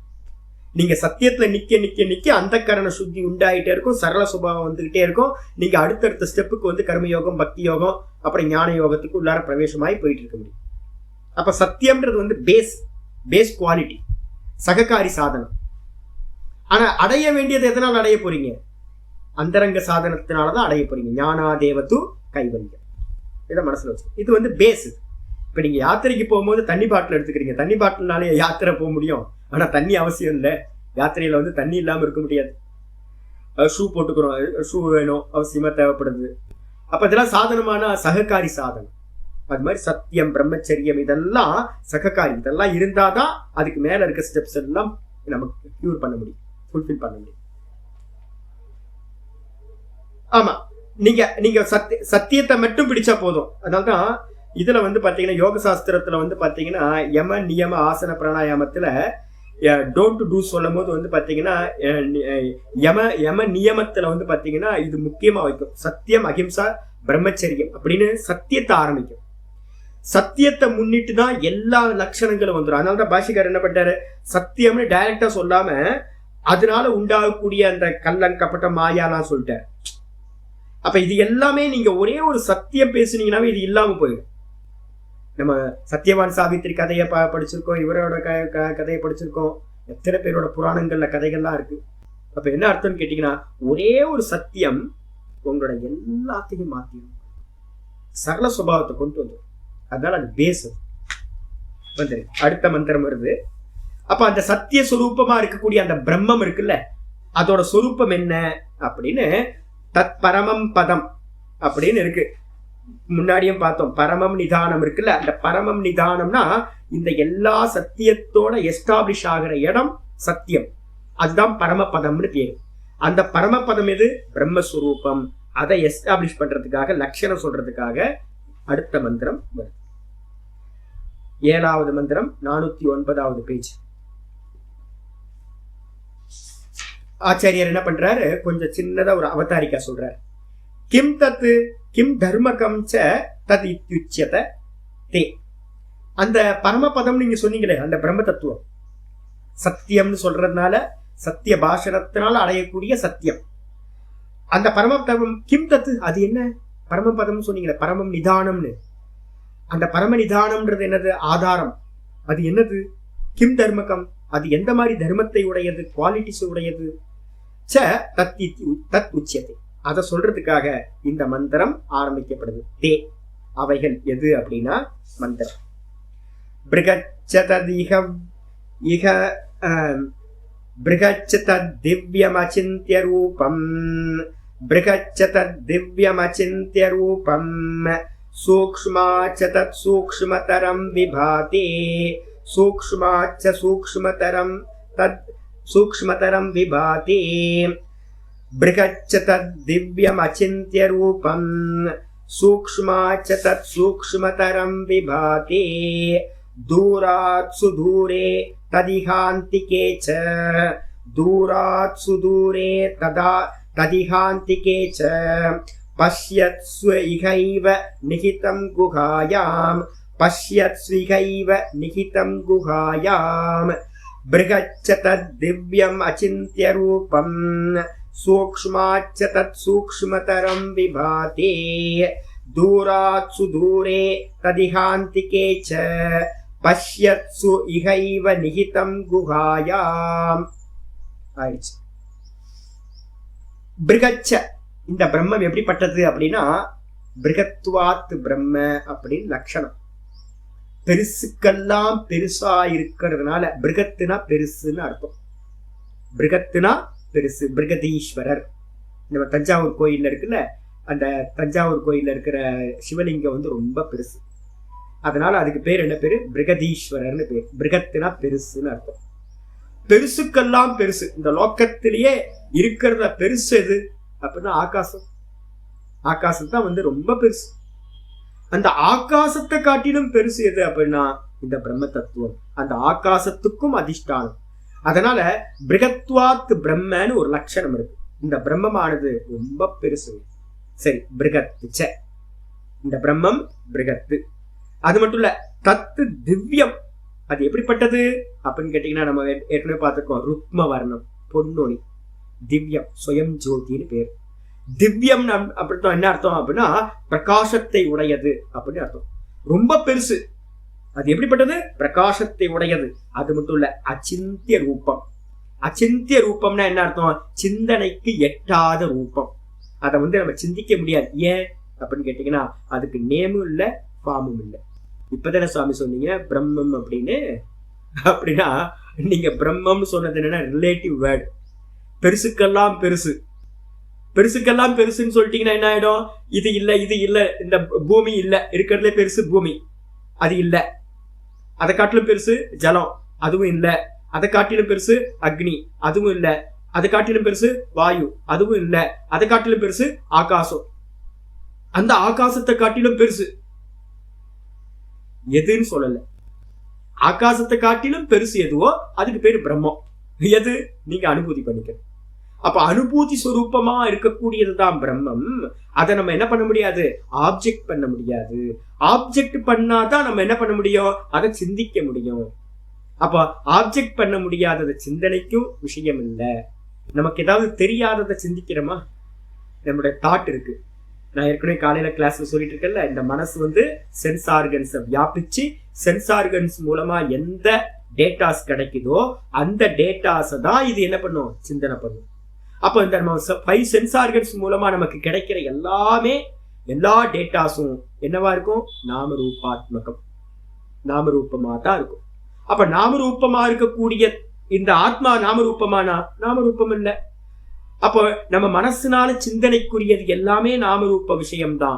நீங்க சத்தியத்துல நிக்க நிக்க நிக்க அந்த கரண சுத்தி உண்டாயிட்டே இருக்கும், சரள சுபாவம் வந்துகிட்டே இருக்கும். நீங்க அடுத்தடுத்த ஸ்டெப்புக்கு வந்து கர்மயோகம், பக்தி யோகம், அப்புறம் ஞான யோகத்துக்கு உள்ளார பிரவேசமாயி போயிட்டு இருக்க முடியும். அப்ப சத்தியம்ன்றது வந்து பேஸ் குவாலிட்டி, சககாரி சாதனம். ஆனா அடைய வேண்டியது எதனால் அடைய போறீங்க, அந்தரங்க சாதனத்தினாலதான் அடைய போறீங்க. ஞானாதேவத்து கைவல்யம், இதை மனசுல வச்சு. இது வந்து பேஸ். இப்ப நீங்க யாத்திரைக்கு போகும்போது தண்ணி பாட்டில் எடுத்துக்கிறீங்க, தண்ணி பாட்டில்னாலே யாத்திரை போக முடியும். ஆனா தண்ணி அவசியம் இல்லை. யாத்திரையில வந்து தண்ணி இல்லாம இருக்க முடியாது. ஷூ போட்டுக்கிறோம், ஷூ வேணும், அவசியமா தேவைப்படுது. அப்ப இதெல்லாம் சாதனமான சககாரி சாதனம். அது மாதிரி சத்தியம், பிரம்மச்சரியம், இதெல்லாம் சககாரி. இதெல்லாம் இருந்தாதான் அதுக்கு மேல இருக்க ஸ்டெப்ஸ் எல்லாம் நமக்கு கியூர் பண்ண முடியும், ஃபுல்ஃபில் பண்ண முடியும். ஆமா, நீங்க சத்தியத்தை மட்டும் பிடிச்சா போதும். அதனால்தான் இதுல வந்து பாத்தீங்கன்னா யோக சாஸ்திரத்துல வந்து பாத்தீங்கன்னா யம நியம ஆசன பிராணாயாமத்துல டோன்ட் டூ சொல்லும் போது வந்து பாத்தீங்கன்னா யம நியமத்துல வந்து பாத்தீங்கன்னா இது முக்கியமா வைக்கும். சத்தியம், அகிம்சா, பிரம்மச்சரியம் அப்படின்னு சத்தியத்தை ஆரம்பிக்கும். சத்தியத்தை முன்னிட்டு தான் எல்லா லட்சணங்களும் வந்துடும். அதனாலதான் பாஷிகார் என்ன பண்றாரு, சத்தியம்னு டைரக்டா சொல்லாம அதனால உண்டாகக்கூடிய அந்த கள்ளம் கப்பட்டம் மாயாலாம் சொல்லிட்டாரு. அப்ப இது எல்லாமே நீங்க ஒரே ஒரு சத்தியம் பேசுனீங்கன்னாவே இது இல்லாம போயிடும். நம்ம சத்தியவான் சாவித்திரி கதையை படிச்சிருக்கோம், இவரோட கதையை படிச்சிருக்கோம், எத்தனை பேரோட புராணங்கள்ல கதைகள்லாம் இருக்கு. அப்ப என்ன அர்த்தம்னு கேட்டீங்கன்னா, ஒரே ஒரு சத்தியம் உங்களோட எல்லாத்தையும் மாத்திடும், சகல சுபாவத்தை கொண்டு வந்துடும். அதனால அது பேஸ் வந்து. அடுத்த மந்திரம் வருது. அப்ப அந்த சத்திய சொரூபமா இருக்கக்கூடிய அந்த பிரம்மம் இருக்குல்ல, அதோட சொரூபம் என்ன அப்படின்னு தத் பரமம் பதம் அப்படின்னு இருக்கு. முன்னாடியும் பார்த்தோம், பரமம் நிதானம் இருக்குல்ல, அந்த பரமம் நிதானம்னா இந்த எல்லா சத்தியத்தோட எஸ்டாப்ளிஷ் ஆகிற இடம் சத்தியம், அதுதான் பரமபதம்னு பேரு. அந்த பரமபதம் எது, பிரம்மஸ்வரூபம். அதை எஸ்டாப்ளிஷ் பண்றதுக்காக, லட்சணம் சொல்றதுக்காக அடுத்த மந்திரம் வருது. 7வது மந்திரம் 409வது பேஜ். ஆச்சாரியர் என்ன பண்றாரு, கொஞ்சம் சின்னதா ஒரு அவதாரிக்கா சொல்றாரு. கிம் தத்து கிம் தர்மகம் ச தத் இத்யுச்யத தே. அந்த பரமபதம் நீங்க சொன்னீங்களே, அந்த பிரம்ம தத்துவம் சத்தியம்னு சொல்றதுனால, சத்திய பாஷணத்தினால அடையக்கூடிய சத்தியம், அந்த பரமபதம் கிம் தத்து, அது என்ன பரமபதம் சொன்னீங்களே, பரமம் நிதானம்னு. அந்த பரம நிதானம்ன்றது என்னது, ஆதாரம். அது என்னது, கிம் தர்மகம், அது எந்த மாதிரி தர்மத்தை உடையது, குவாலிட்டிஸ் உடையது. ச தத் உச்சியத்தை, அதை சொல்றதுக்காக இந்த மந்திரம் ஆரம்பிக்கப்படுது. தே, அவைகள் எது அப்படின்னா மந்திரம். திவ்யமச்சிந்திய ரூபம், திவ்யமச்சிந்திய ரூபம், சூக்ஷ்மாச்ச தத் சூக்ஷ்மதரம் விபாதி, சூக்ஷ்மாச்ச சூக்ஷ்மதரம் தத் சூக்ஷ்மதரம் விபாதி, பிருகச்ச தத் திவ்யம் அச்சிந்திய ரூபம், சூக்ஷ்மாச்ச தத் சூக்ஷ்மதரம் விபாதி, தூராத் சுதூரே ததிகாந்திகே ச, தூராத் சுதூரே ததிகாந்திகே ச, பஷ்யத்ஸ்வ இகைவ நிகிதம் குஹாயாம், பஷ்யத்ஸ்விகைவ நிகிதம் குஹாயாம், பிருகச்ச தத் திவ்யம் அச்சிந்திய ரூபம், சூக்ஷ்மாச்ச தத் சூக்ஷ்மதரம் விபாதி, தூராத்சு தூரே ததிகாந்திகே ச பஷ்யத்சு இகைவ நிகிதம் குஹாயாம். ஆயிடுச்சு. பிருகச்ச, இந்த பிரம்மம் எப்படிப்பட்டது அப்படின்னா பிருகத்வாத் பிரம்ம அப்படின்னு லட்சணம். பெருசுக்கெல்லாம் பெருசா இருக்கிறதுனால பிருகத்துனா பெருசுன்னு அர்த்தம். பிருகத்துனா பெருசு. பிருகதீஸ்வரர் நம்ம தஞ்சாவூர் கோயில்ல இருக்குல்ல, அந்த தஞ்சாவூர் கோயில்ல இருக்கிற சிவலிங்கம் வந்து ரொம்ப பெருசு. அதனால அதுக்கு பேர் என்ன பேரு? பிருகதீஸ்வரர்னு பேர். பிருகத்துனா பெருசுன்னு அர்த்தம். பெருசுக்கெல்லாம் பெருசு. இந்த லோக்கத்திலேயே இருக்கிறத பெருசு எது அப்படின்னா ஆகாசம். ஆகாசம் தான் வந்து ரொம்ப பெருசு. அந்த ஆகாசத்தை காட்டிலும் பெருசு எது அப்படின்னா இந்த பிரம்ம தத்துவம். அந்த ஆகாசத்துக்கும் அதிஷ்டானம். அதனால பிருகத்வாத் பிரம்மன்னு ஒரு லட்சணம் இருக்கு. இந்த பிரம்மமானது ரொம்ப பெருசு. சரி, பிருகத்து. இந்த பிரம்மம் பிருகத்து. அது மட்டும் இல்ல, தத்து திவ்யம். அது எப்படிப்பட்டது அப்படின்னு கேட்டீங்கன்னா நம்ம ஏற்கனவே பார்த்துருக்கோம். ருக்ம வர்ணம், பொன்னொழி. திவ்யம், சுயம் ஜோதின்னு பேர். திவ்யம் அப்படித்தான் என்ன அர்த்தம் அப்படின்னா பிரகாசத்தை உடையது அப்படின்னு அர்த்தம். ரொம்ப பெருசு. அது எப்படிப்பட்டது? பிரகாசத்தை உடையது. அது மட்டும் இல்ல, அச்சிந்திய ரூபம். அச்சிந்திய ரூபம்னா என்ன அர்த்தம்? சிந்தனைக்கு எட்டாத ரூபம். அதை வந்து நம்ம சிந்திக்க முடியாது. ஏன் அப்படின்னு கேட்டீங்கன்னா அதுக்கு நேமும் இல்லை, ஃபார்மும் இல்லை. இப்பதானே சுவாமி சொன்னீங்க பிரம்மம் அப்படின்னு. அப்படின்னா நீங்க பிரம்மம்னு சொன்னது என்னன்னா ரிலேட்டிவ் வேர்டு. பெருசுக்கெல்லாம் பெருசு. பெருசுக்கெல்லாம் பெருசுன்னு சொல்லிட்டீங்கன்னா என்ன ஆயிடும்? இது இல்ல, இது இல்ல, இந்த பூமி இல்ல, இருக்கிறதுல பெருசு பூமி, அது இல்ல. அதை காட்டிலும் பெருசு ஜலம், அதுவும் இல்ல. அதை காட்டிலும் பெருசு அக்னி, அதுவும் இல்ல. அதை காட்டிலும் பெருசு வாயு, அதுவும் இல்ல. அதை காட்டிலும் பெருசு ஆகாசம், அந்த ஆகாசத்தை காட்டிலும் பெருசு எதுன்னு சொல்லல. ஆகாசத்தை காட்டிலும் பெருசு எதுவோ அதுக்கு பேரு பிரம்மம். எது? நீங்க அனுபூதி பண்ணிக்க. அப்ப அனுபூதி ஸ்வரூபமா இருக்கக்கூடியதுதான் பிரம்மம். அதை நம்ம என்ன பண்ண முடியாது? ஆப்ஜெக்ட் பண்ண முடியாது. ஆப்ஜெக்ட் பண்ணாதான் நம்ம என்ன பண்ண முடியும்? அதை சிந்திக்க முடியும். அப்ப ஆப்ஜெக்ட் பண்ண முடியாததை சிந்தனைக்கும் விஷயம் இல்லை. நமக்கு ஏதாவது தெரியாததை சிந்திக்கிறோமா? நம்மளுடைய தாட் இருக்கு. நான் ஏற்கனவே காலையில கிளாஸ்ல சொல்லிட்டு இருக்கேன்ல, இந்த மனசு வந்து சென்ஸ் ஆர்கன்ஸை வியாபிச்சு சென்ஸ் ஆர்கன்ஸ் மூலமா எந்த டேட்டாஸ் கிடைக்குதோ அந்த டேட்டாஸை தான் இது என்ன பண்ணும்? சிந்தனை பண்ணும். அப்போ இந்த நம்ம 5 சென்ஸ் ஆர்கன்ஸ் மூலமா நமக்கு கிடைக்கிற எல்லா டேட்டாஸும் என்னவா இருக்கும்? நாமரூபாத்மகம், நாமரூபமா தான் இருக்கும். அப்ப நாமரூபமா இருக்கக்கூடிய இந்த ஆத்மா நாமரூபமானா? நாமரூபம் இல்லை. அப்போ நம்ம மனசுனால சிந்தனைக்குரியது எல்லாமே நாமரூப விஷயம்தான்.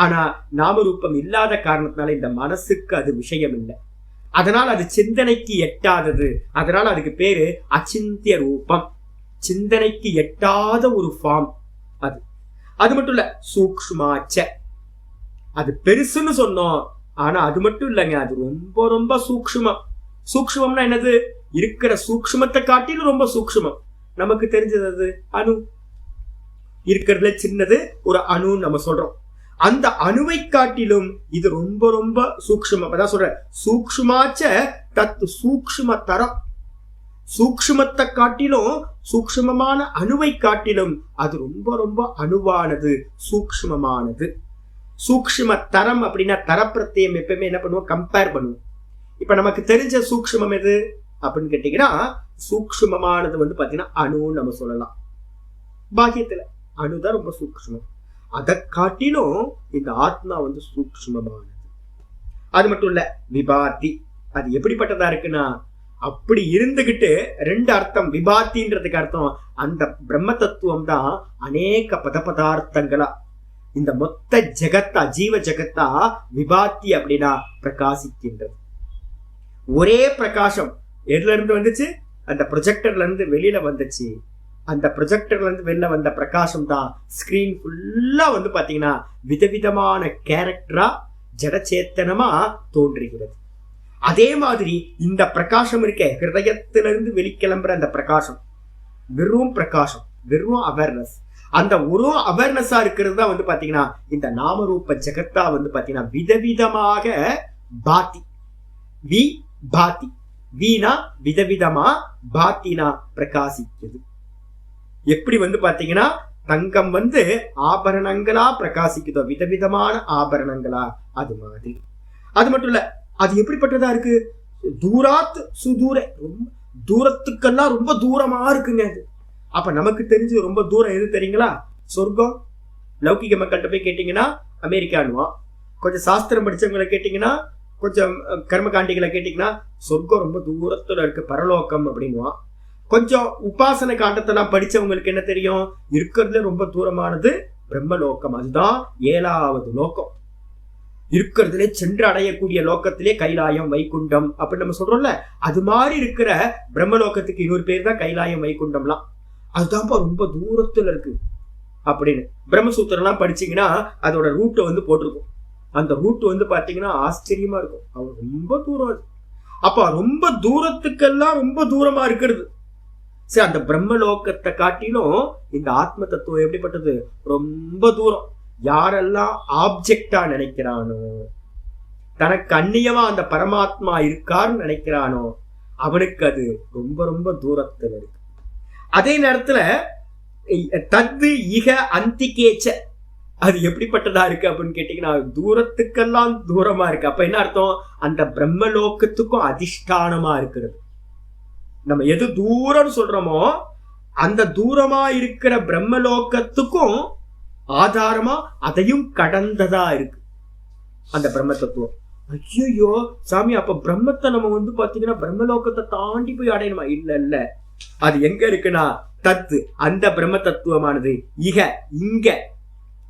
ஆனா நாமரூபம் இல்லாத காரணத்தினால இந்த மனசுக்கு அது விஷயம் இல்லை. அதனால அது சிந்தனைக்கு எட்டாதது. அதனால அதுக்கு பேரு அச்சிந்திய ரூபம். சிந்தனைக்கு எட்டாத ஒரு ஃபார்ம் அது. அது மட்டும் இல்ல, சூக்ஷ்மாச்ச. அது பெருசுன்னு சொன்னோம், ஆனா அது மட்டும் இல்லைங்க, அது ரொம்ப ரொம்ப சூக்ஷ்மம். சூக்ஷ்மம்னா என்னது? இருக்கிற சூக்ஷ்மத்தை காட்டிலும் ரொம்ப சூக்ஷ்மம். நமக்கு தெரிஞ்சது அது அணு. இருக்கிறதுல சின்னது ஒரு அணுன்னு நம்ம சொல்றோம். அந்த அணுவை காட்டிலும் இது ரொம்ப ரொம்ப சூக்ஷ்மம். அப்பதான் சொல்ற சூக்ஷ்மாச்ச தத்து சூக்ஷ்ம தரம். சூக்ஷ்மத்தை காட்டிலும் சூக்ஷ்மமான அணுவை காட்டிலும் அது ரொம்ப ரொம்ப அணுவானது, சூக்ஷ்மமானது. சூக்ஷ்ம தரம் அப்படின்னா தரப்பிரத்தியம் எப்பவுமே என்ன பண்ணுவோம்? கம்பேர் பண்ணுவோம். இப்ப நமக்கு தெரிஞ்ச சூக்ஷ்மம் எது அப்படின்னு கேட்டீங்கன்னா சூக்ஷ்மமானது வந்து பாத்தீங்கன்னா அணுன்னு நம்ம சொல்லலாம். பாக்கியத்துல அணுதான் ரொம்ப சூக்ஷ்மம். அதை காட்டிலும் இந்த ஆத்மா வந்து சூக்ஷ்மமானது. அது மட்டும் இல்ல, விபாத்தி. அது எப்படிப்பட்டதா இருக்குன்னா அப்படி இருந்துகிட்டு 2 அர்த்தம். விபாத்தின்றதுக்கு அர்த்தம் அந்த பிரம்ம தத்துவம் தான் அநேக பதார்த்தங்களா இந்த மொத்த ஜெகத்தா, ஜீவ ஜெகத்தா விபாத்தி அப்படின்னா பிரகாசிக்கின்றது. ஒரே பிரகாசம் எதுல இருந்து வந்துச்சு? அந்த ப்ரொஜெக்டர்ல இருந்து வெளியில வந்துச்சு. அந்த ப்ரொஜெக்டர்ல இருந்து வெளில வந்த பிரகாசம் தான் ஸ்கிரீன் ஃபுல்லா வந்து பாத்தீங்கன்னா விதவிதமான கேரக்டரா ஜடச்சேத்தனமா தோன்றுகிறது. அதே மாதிரி இந்த பிரகாசம் இருக்க ஹிருதயத்திலிருந்து வெளிக்கிளம்புற அந்த பிரகாசம் வெறும் பிரகாசம், வெறும் அவேர்னஸ். அந்த ஒரு அவேர்னஸா இருக்கிறது தான் வந்து பாத்தீங்கன்னா இந்த நாமரூப ஜெகத்தா வந்து பாத்தீங்கன்னா விதவிதமாக பாத்தி. வி பாத்தி, வீணா விதவிதமா, பாத்தினா பிரகாசிக்குது. எப்படி வந்து பாத்தீங்கன்னா தங்கம் ஆபரணங்களா பிரகாசிக்குதோ, விதவிதமான ஆபரணங்களா, அது மாதிரி. அது மட்டும் இல்ல, அது எப்படிப்பட்டதா இருக்கு, தூராத் சுதூர, தூரத்துக்கெல்லாம் ரொம்ப தூரமா இருக்குங்க அது. அப்ப நமக்கு தெரிஞ்சு ரொம்ப தூரம் எது தெரியுங்களா, சொர்க்கம். லௌகிக மக்கள்கிட்ட போய் கேட்டீங்கன்னா அமெரிக்கானுவான், கொஞ்சம் சாஸ்திரம் படிச்சவங்களை கேட்டீங்கன்னா, கொஞ்சம் கர்மகாண்டிகளை கேட்டீங்கன்னா சொர்க்கம் ரொம்ப தூரத்துல இருக்கு, பரலோகம் அப்படின்னுவான். கொஞ்சம் உபாசன காண்டத்தெல்லாம் படிச்சவங்களுக்கு என்ன தெரியும், இருக்கிறதுல ரொம்ப தூரமானது பிரம்மலோகம், அதுதான் 7வது லோகம். இருக்கிறதுலே சென்று அடையக்கூடிய லோகத்திலே கைலாயம் வைகுண்டம் அப்படின்னு நம்ம சொல்றோம்ல, அது மாதிரி இருக்கிற பிரம்மலோகத்துக்கு இன்னொரு பேர் தான் கைலாயம் வைகுண்டம்லாம். அதுதான்ப்பா ரொம்ப தூரத்துல இருக்கு அப்படின்னு பிரம்மசூத்திரம் எல்லாம் படிச்சீங்கன்னா அதோட ரூட்டை போட்டிருக்கும். அந்த ரூட் பாத்தீங்கன்னா ஆச்சரியமா இருக்கும். அவன் ரொம்ப தூரம். அப்ப ரொம்ப தூரத்துக்கெல்லாம் ரொம்ப தூரமா இருக்கிறது. சரி, அந்த பிரம்மலோகத்தை காட்டிலும் இந்த ஆத்ம தத்துவம் எப்படிப்பட்டது, ரொம்ப தூரம். யாரெல்லாம் ஆப்ஜெக்டா நினைக்கிறானோ, தனக்கு அந்நியமா அந்த பரமாத்மா இருக்காருன்னு நினைக்கிறானோ, அவனுக்கு அது ரொம்ப ரொம்ப தூரத்துல இருக்கு. அதே நேரத்துல தத்து இக அந்திகேச்ச, அது எப்படிப்பட்டதா இருக்கு அப்படின்னு கேட்டீங்கன்னா தூரத்துக்கெல்லாம் தூரமா இருக்கு. அப்ப என்ன அர்த்தம், அந்த பிரம்மலோகத்துக்கும் அதிஷ்டானமா இருக்கிறது. நம்ம எது தூரம் சொல்றோமோ அந்த தூரமா இருக்கிற பிரம்மலோகத்துக்கும் ஆதாரமா அதையும் கடந்ததா இருக்கு அந்த பிரம்ம தத்துவம். ஐயோ சாமி, அப்ப பிரம்மத்தை நம்ம பாத்தீங்கன்னா பிரம்மலோகத்தை தாண்டி போய் அடையணுமா? இல்ல இல்ல, அது எங்க இருக்குன்னா தத்து, அந்த பிரம்ம தத்துவமானது இக, இங்க,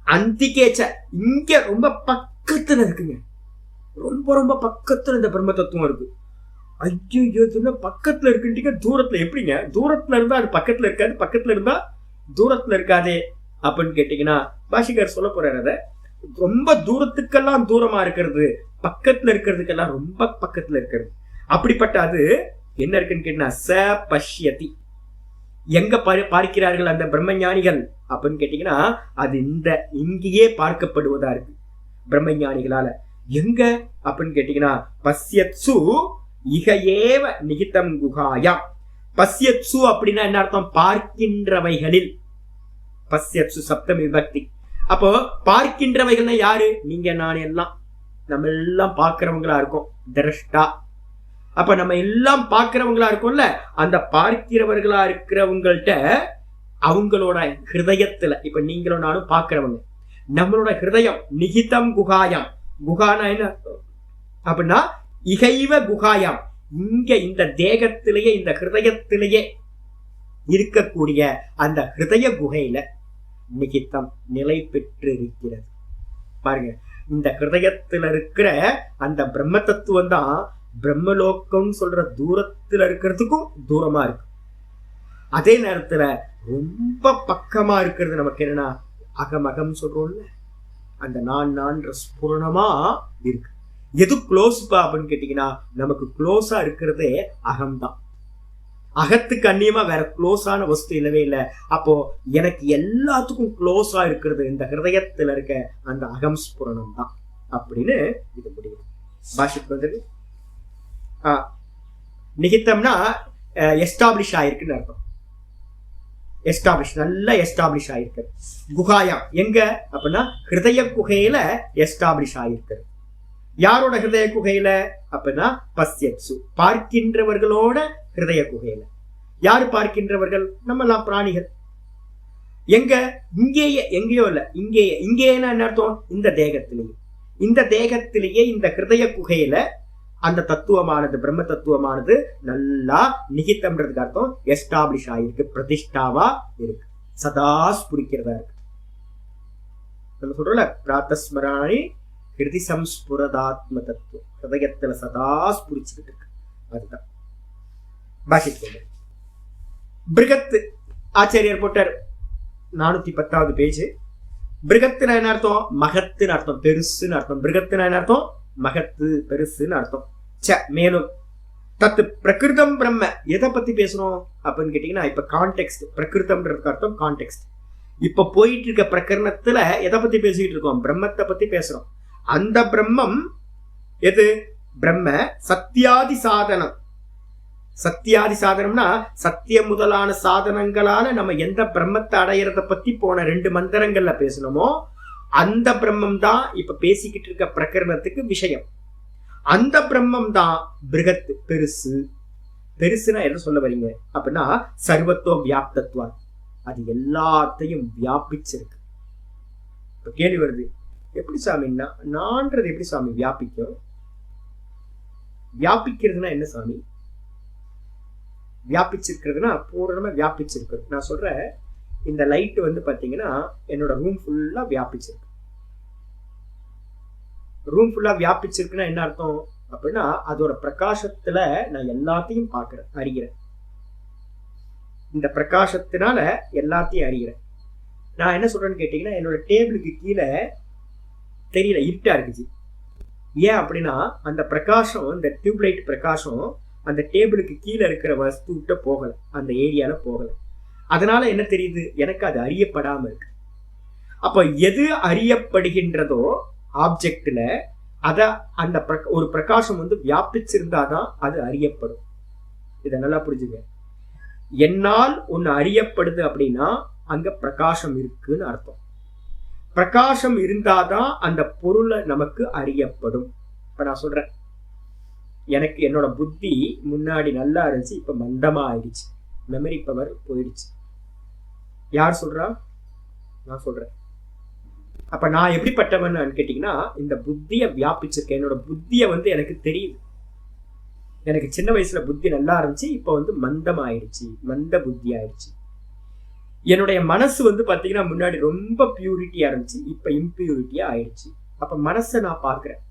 அந்திகேச்ச, இங்க ரொம்ப பக்கத்துல இருக்குங்க. ரொம்ப ரொம்ப பக்கத்துல இந்த பிரம்ம தத்துவம் இருக்கு. ஐயோ, பக்கத்துல இருக்குன்றீங்க, தூரத்துல எப்படிங்க? தூரத்துல இருந்தா அது பக்கத்துல இருக்காது, பக்கத்துல இருந்தா தூரத்துல இருக்காதே அப்படின்னு கேட்டீங்கன்னா பாஷிகார் சொல்ல போறாரு, அத ரொம்ப தூரத்துக்கெல்லாம் தூரமா இருக்கிறது, பக்கத்துல இருக்கிறதுக்கெல்லாம் ரொம்ப பக்கத்துல இருக்கிறது. அப்படிப்பட்ட அது என்ன இருக்குன்னு கேட்டீங்கன்னா ச பஷ்யதி, எங்க பார்க்கிறார்கள் அந்த பிரம்மஞானிகள் அப்படின்னு கேட்டீங்கன்னா அது இங்கேயே பார்க்கப்படுவதா இருக்கு பிரம்மஞானிகளால. எங்க அப்படின்னு கேட்டீங்கன்னா பஸ்யத்சு இக ஏவ நிகிதம் குகாயா. பஸ்யத்சு அப்படின்னா என்ன அர்த்தம், பார்க்கின்றவைகளில். பஸ்யத்சு சப்தமி விபக்தி. அப்போ பார்க்கின்றவைகள்னா யாரு, நீங்க நான் எல்லாம், நம்ம எல்லாம் பார்க்கிறவங்களா இருக்கோம், திரஷ்டா. அப்ப நம்ம எல்லாம் பார்க்கிறவங்களா இருக்கோம்ல, அந்த பார்க்கிறவர்களா இருக்கிறவங்கள்ட்ட அவங்களோட ஹிருதயத்துல, இப்ப நீங்களும் நானும் பார்க்கிறவங்க, நம்மளோட ஹிருதயம் நிகிதம் குகாயாம். குகானா என்ன அப்படின்னா இகைவ குகாயாம், இங்க இந்த தேகத்திலேயே இந்த ஹிருதயத்திலேயே இருக்கக்கூடிய அந்த ஹிருதய குகையில நிகிதம் நிலை பெற்று இருக்கிறது. பாருங்க, இந்த ஹிருதயத்துல இருக்கிற அந்த பிரம்ம தத்துவம் தான் பிரம்மலோகம் சொல்ற தூரத்துல இருக்கிறதுக்கும் தூரமா இருக்கு. அதே நேரத்துல ரொம்ப பக்கமா இருக்கிறது நமக்கு என்னன்னா அகமகம் சொல்றோம்ல, அந்த நான் ஸ்பூர்ணமா இருக்கு. எது க்ளோஸ்பா அப்படின்னு கேட்டீங்கன்னா நமக்கு க்ளோஸா இருக்கிறதே அகம்தான். அகத்துக்கு அந்நியமா வேற க்ளோஸான வஸ்து இல்லவே இல்லை. அப்போ எனக்கு எல்லாத்துக்கும் க்ளோஸா இருக்கிறது இந்த ஹிருதயத்துல இருக்க அந்த அகம் ஸ்புரணம் தான் அப்படின்னு இது முடியும். பாஷிக்கு வந்தது நிகித்தம்னா எஸ்டாப்ளிஷ் ஆயிருக்குன்னு அர்த்தம். எஸ்டாப்ளிஷ், நல்லா எஸ்டாப்ளிஷ் ஆயிருக்கு. குகாயம் எங்க அப்படின்னா ஹிருதய குகையில எஸ்டாப்ளிஷ் ஆயிருக்கு. யாரோட ஹிருதய குகையில அப்படின்னா பஸ்யத்சு, பார்க்கின்றவர்களோட ஹிருதய குகையில. யாரு பார்க்கின்றவர்கள், நம்ம எல்லாம் பிராணிகள். எங்க, இங்கேயே, எங்கேயோ இல்ல, இங்கேயே. இங்கேனா என்ன அர்த்தம், இந்த தேகத்திலேயே. இந்த தேகத்திலேயே இந்த ஹிருதய குகையில அந்த தத்துவமானது பிரம்ம தத்துவமானது நல்லா நிகித்தம்ன்றதுக்கு அர்த்தம் எஸ்டாப்ளிஷ் ஆயிருக்கு, பிரதிஷ்டாவா இருக்கு, சதா ஸ்புரிக்கிறதா இருக்கு. நம்ம சொல்றோம்ல பிராத்தஸ்மராணி ஹிருதி சம்ஸ்புரதாத்ம தத்துவம், ஹிருதயத்துல சதா ஸ்புரிச்சுக்கிட்டு இருக்கு. அதுதான் பாஷிக்கு. பிருகத் ஆச்சாரியர் போட்டார் 410வது பேஜ். பிருகத்துனா என்ன அர்த்தம், மகத்துன்னு அர்த்தம், பெருசுன்னு அர்த்தம். பிருகத்துனா என்ன அர்த்தம், மகத்து, பெருசுன்னு அர்த்தம். மேலும் தத்து பிரகிருதம் பிரம்ம, எதை பத்தி பேசணும் அப்படின்னு கேட்டீங்கன்னா இப்ப கான்டெக்ஸ்ட், பிரகிருதம்ன்றதுக்கு அர்த்தம் கான்டெக்ஸ்ட். இப்ப போயிட்டு இருக்க பிரகரணத்துல எதை பத்தி பேசிக்கிட்டு இருக்கோம், பிரம்மத்தை பத்தி பேசுறோம். அந்த பிரம்மம் எது, பிரம்ம சத்தியாதி சாதனம். சத்தியாதி சாதனம்னா சத்தியம் முதலான சாதனங்களால நம்ம எந்த பிரம்மத்தை அடையறத பத்தி போன 2 மந்திரங்கள்ல பேசணுமோ அந்த பிரம்மம் தான் இப்ப பேசிக்கிட்டு இருக்க பிரகரணத்துக்கு விஷயம். அந்த பிரம்மம் தான் பிருகத், பெருசு. பெருசுனா என்ன சொல்ல வரீங்க அப்படின்னா சர்வத்தோ வியாப்தத்வா, அது எல்லாத்தையும் வியாபிச்சிருக்கு. இப்ப கேள்வி வருது, எப்படி சாமின்னா நான்றது எப்படி சாமி வியாபிக்கும்? வியாபிக்கிறதுனா என்ன சாமி? வியாபிச்சிருக்கிறதுனா பூரணமா வியாபிச்சிருக்கு. நான் சொல்றேன், இந்த லைட் வந்து பாத்தீங்கன்னா என்னோட ரூம் ஃபுல்லா வியாபிச்சிருக்கு. ரூம் ஃபுல்லா வியாபிச்சிருக்குன்னா என்ன அர்த்தம் அப்படின்னா அதோட பிரகாசத்துல நான் எல்லாத்தையும் பார்க்கிறேன், அறிகிறேன். இந்த பிரகாசத்தினால எல்லாத்தையும் அறிகிறேன். நான் என்ன சொல்றேன்னு கேட்டீங்கன்னா என்னோட டேபிளுக்கு கீழே தெரியல, இருட்டா இருக்குச்சு. ஏன் அப்படின்னா அந்த பிரகாசம், இந்த டியூப்லைட் பிரகாசம் அந்த டேபிளுக்கு கீழே இருக்கிற வஸ்து விட்ட போகல, அந்த ஏரியால போகல. அதனால என்ன தெரியுது, எனக்கு அது அறியப்படாம இருக்கு. அப்ப எது அறியப்படுகின்றதோ ஆப்ஜெக்ட்ல அத அந்த ஒரு பிரகாசம் வந்து வியாபிச்சிருந்தாதான் அது அறியப்படும். இதை நல்லா புரிஞ்சுங்க. என்னால் ஒண்ணு அறியப்படுது அப்படின்னா அங்க பிரகாசம் இருக்குன்னு அர்த்தம். பிரகாசம் இருந்தாதான் அந்த பொருளை நமக்கு அறியப்படும். இப்ப நான் சொல்றேன், எனக்கு என்னோட புத்தி முன்னாடி நல்லா இருந்துச்சு, இப்ப மந்தமா ஆயிடுச்சு, மெமரி பவர் போயிடுச்சு. யார் சொல்றா? நான் சொல்றேன். அப்ப நான் எப்படிப்பட்டவன் கேட்டீங்கன்னா இந்த புத்தியை வியாபிச்சிருக்கேன். என்னோட புத்திய வந்து எனக்கு தெரியுது. எனக்கு சின்ன வயசுல புத்தி நல்லா இருந்துச்சு, இப்ப வந்து மந்தம் ஆயிடுச்சு, மந்த புத்தி ஆயிடுச்சு. என்னுடைய மனசு வந்து பாத்தீங்கன்னா முன்னாடி ரொம்ப பியூரிட்டியா இருந்துச்சு, இப்ப இம்பியூரிட்டியா ஆயிடுச்சு. அப்ப மனசை நான் பாக்குறேன்.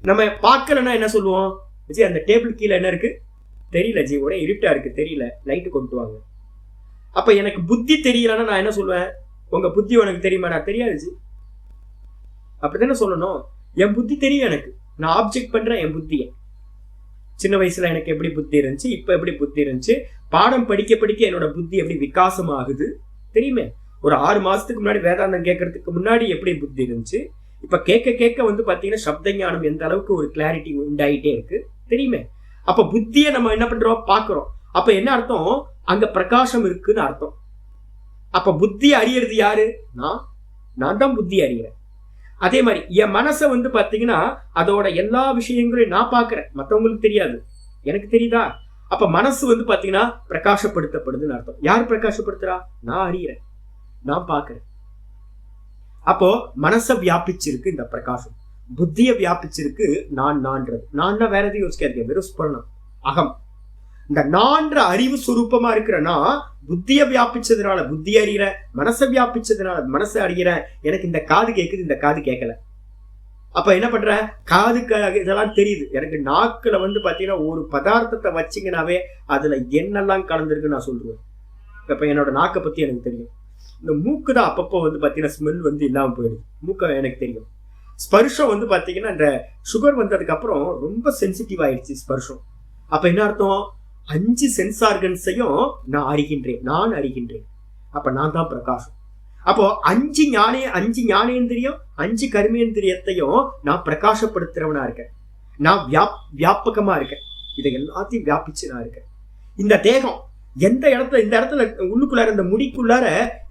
நம்ம பார்க்கலன்னா என்ன சொல்லுவோம், ஜி அந்த டேபிள் கீழே என்ன இருக்கு தெரியல, ஜி ஒரே இருட்டா இருக்கு தெரியல, லைட்டு கொண்டு வாங்க. அப்ப எனக்கு புத்தி தெரியலன்னா நான் என்ன சொல்லுவேன், உங்க புத்தி உனக்கு தெரியுமா? நான் தெரியாது ஜி, அப்படித்தானே சொல்லணும். என் புத்தி தெரியும் எனக்கு, நான் ஆப்ஜெக்ட் பண்றேன் என் புத்தியை. சின்ன வயசுல எனக்கு எப்படி புத்தி இருந்துச்சு, இப்ப எப்படி புத்தி இருந்துச்சு, பாடம் படிக்க படிக்க என்னோட புத்தி எப்படி விகாசம் ஆகுது தெரியுமே. ஒரு 6 மாசத்துக்கு முன்னாடி வேதாந்தம் கேட்கறதுக்கு முன்னாடி எப்படி புத்தி இருந்துச்சு, இப்ப கேட்க கேட்க வந்து பாத்தீங்கன்னா சப்த ஞானம் எந்த அளவுக்கு ஒரு கிளாரிட்டி உண்டாயிட்டே இருக்கு தெரியுமே. அப்ப புத்தியை நம்ம என்ன பண்றோம், பாக்குறோம். அப்ப என்ன அர்த்தம், அங்க பிரகாசம் இருக்குன்னு அர்த்தம். அப்ப புத்தி அறியறது யாரு? நான் தான் புத்தி அறிகிறேன். அதே மாதிரி என் மனசை வந்து பாத்தீங்கன்னா அதோட எல்லா விஷயங்களையும் நான் பாக்குறேன், மற்றவங்களுக்கு தெரியாது, எனக்கு தெரியுதா? அப்ப மனசு வந்து பாத்தீங்கன்னா பிரகாசப்படுத்தப்படுதுன்னு அர்த்தம். யார் பிரகாசப்படுத்துறா? நான் அறிகிறேன், நான் பாக்குறேன். அப்போ மனசை வியாபிச்சிருக்கு இந்த பிரகாசம், புத்திய வியாபிச்சிருக்கு நான்றது. நான் வேற எதையும் யோசிக்காதீங்க, வெறும் ஸ்புரணம், அகம். இந்த நான்ற அறிவு சுரூபமா இருக்கிறனா புத்திய வியாபிச்சதுனால புத்தி அறிகிற, மனசை வியாபிச்சதுனால மனசை அறிகிறேன். எனக்கு இந்த காது கேட்குது, இந்த காது கேட்கல. அப்ப என்ன பண்ற, காதுக்கு இதெல்லாம் தெரியுது. எனக்கு நாக்குல வந்து பாத்தீங்கன்னா ஒரு பதார்த்தத்தை வச்சிங்கனாவே அதுல என்னெல்லாம் கலந்துருக்கு நான் சொல்லுவேன். இப்ப என்னோட நாக்கை பத்தி எனக்கு தெரியும். இந்த மூக்கு தான் அப்பப்போ வந்து பாத்தீங்கன்னா ஸ்மெல் வந்து இல்லாம போயிடுது, மூக்க எனக்கு தெரியும். ஸ்பர்ஷம் வந்து பாத்தீங்கன்னா இந்த சுகர் வந்ததுக்கு அப்புறம் ரொம்ப சென்சிட்டிவ் ஆயிடுச்சு ஸ்பர்ஷம். அப்ப என்ன அர்த்தம், 5 சென்ஸ் ஆர்கன்ஸையும் நான் அறிகின்றேன். அப்ப நான் தான் பிரகாசம். அப்போ 5 ஞானேந்திரியம் 5 கர்மேந்திரியத்தையும் நான் பிரகாசப்படுத்துறவனா இருக்கேன். நான் வியாபகமா இருக்கேன், இதை எல்லாத்தையும் வியாபிச்சு நான் இருக்கேன். இந்த தேகம் எந்த இடத்துல, இந்த இடத்துல உள்ளுக்குள்ளார இந்த முடிக்குள்ளார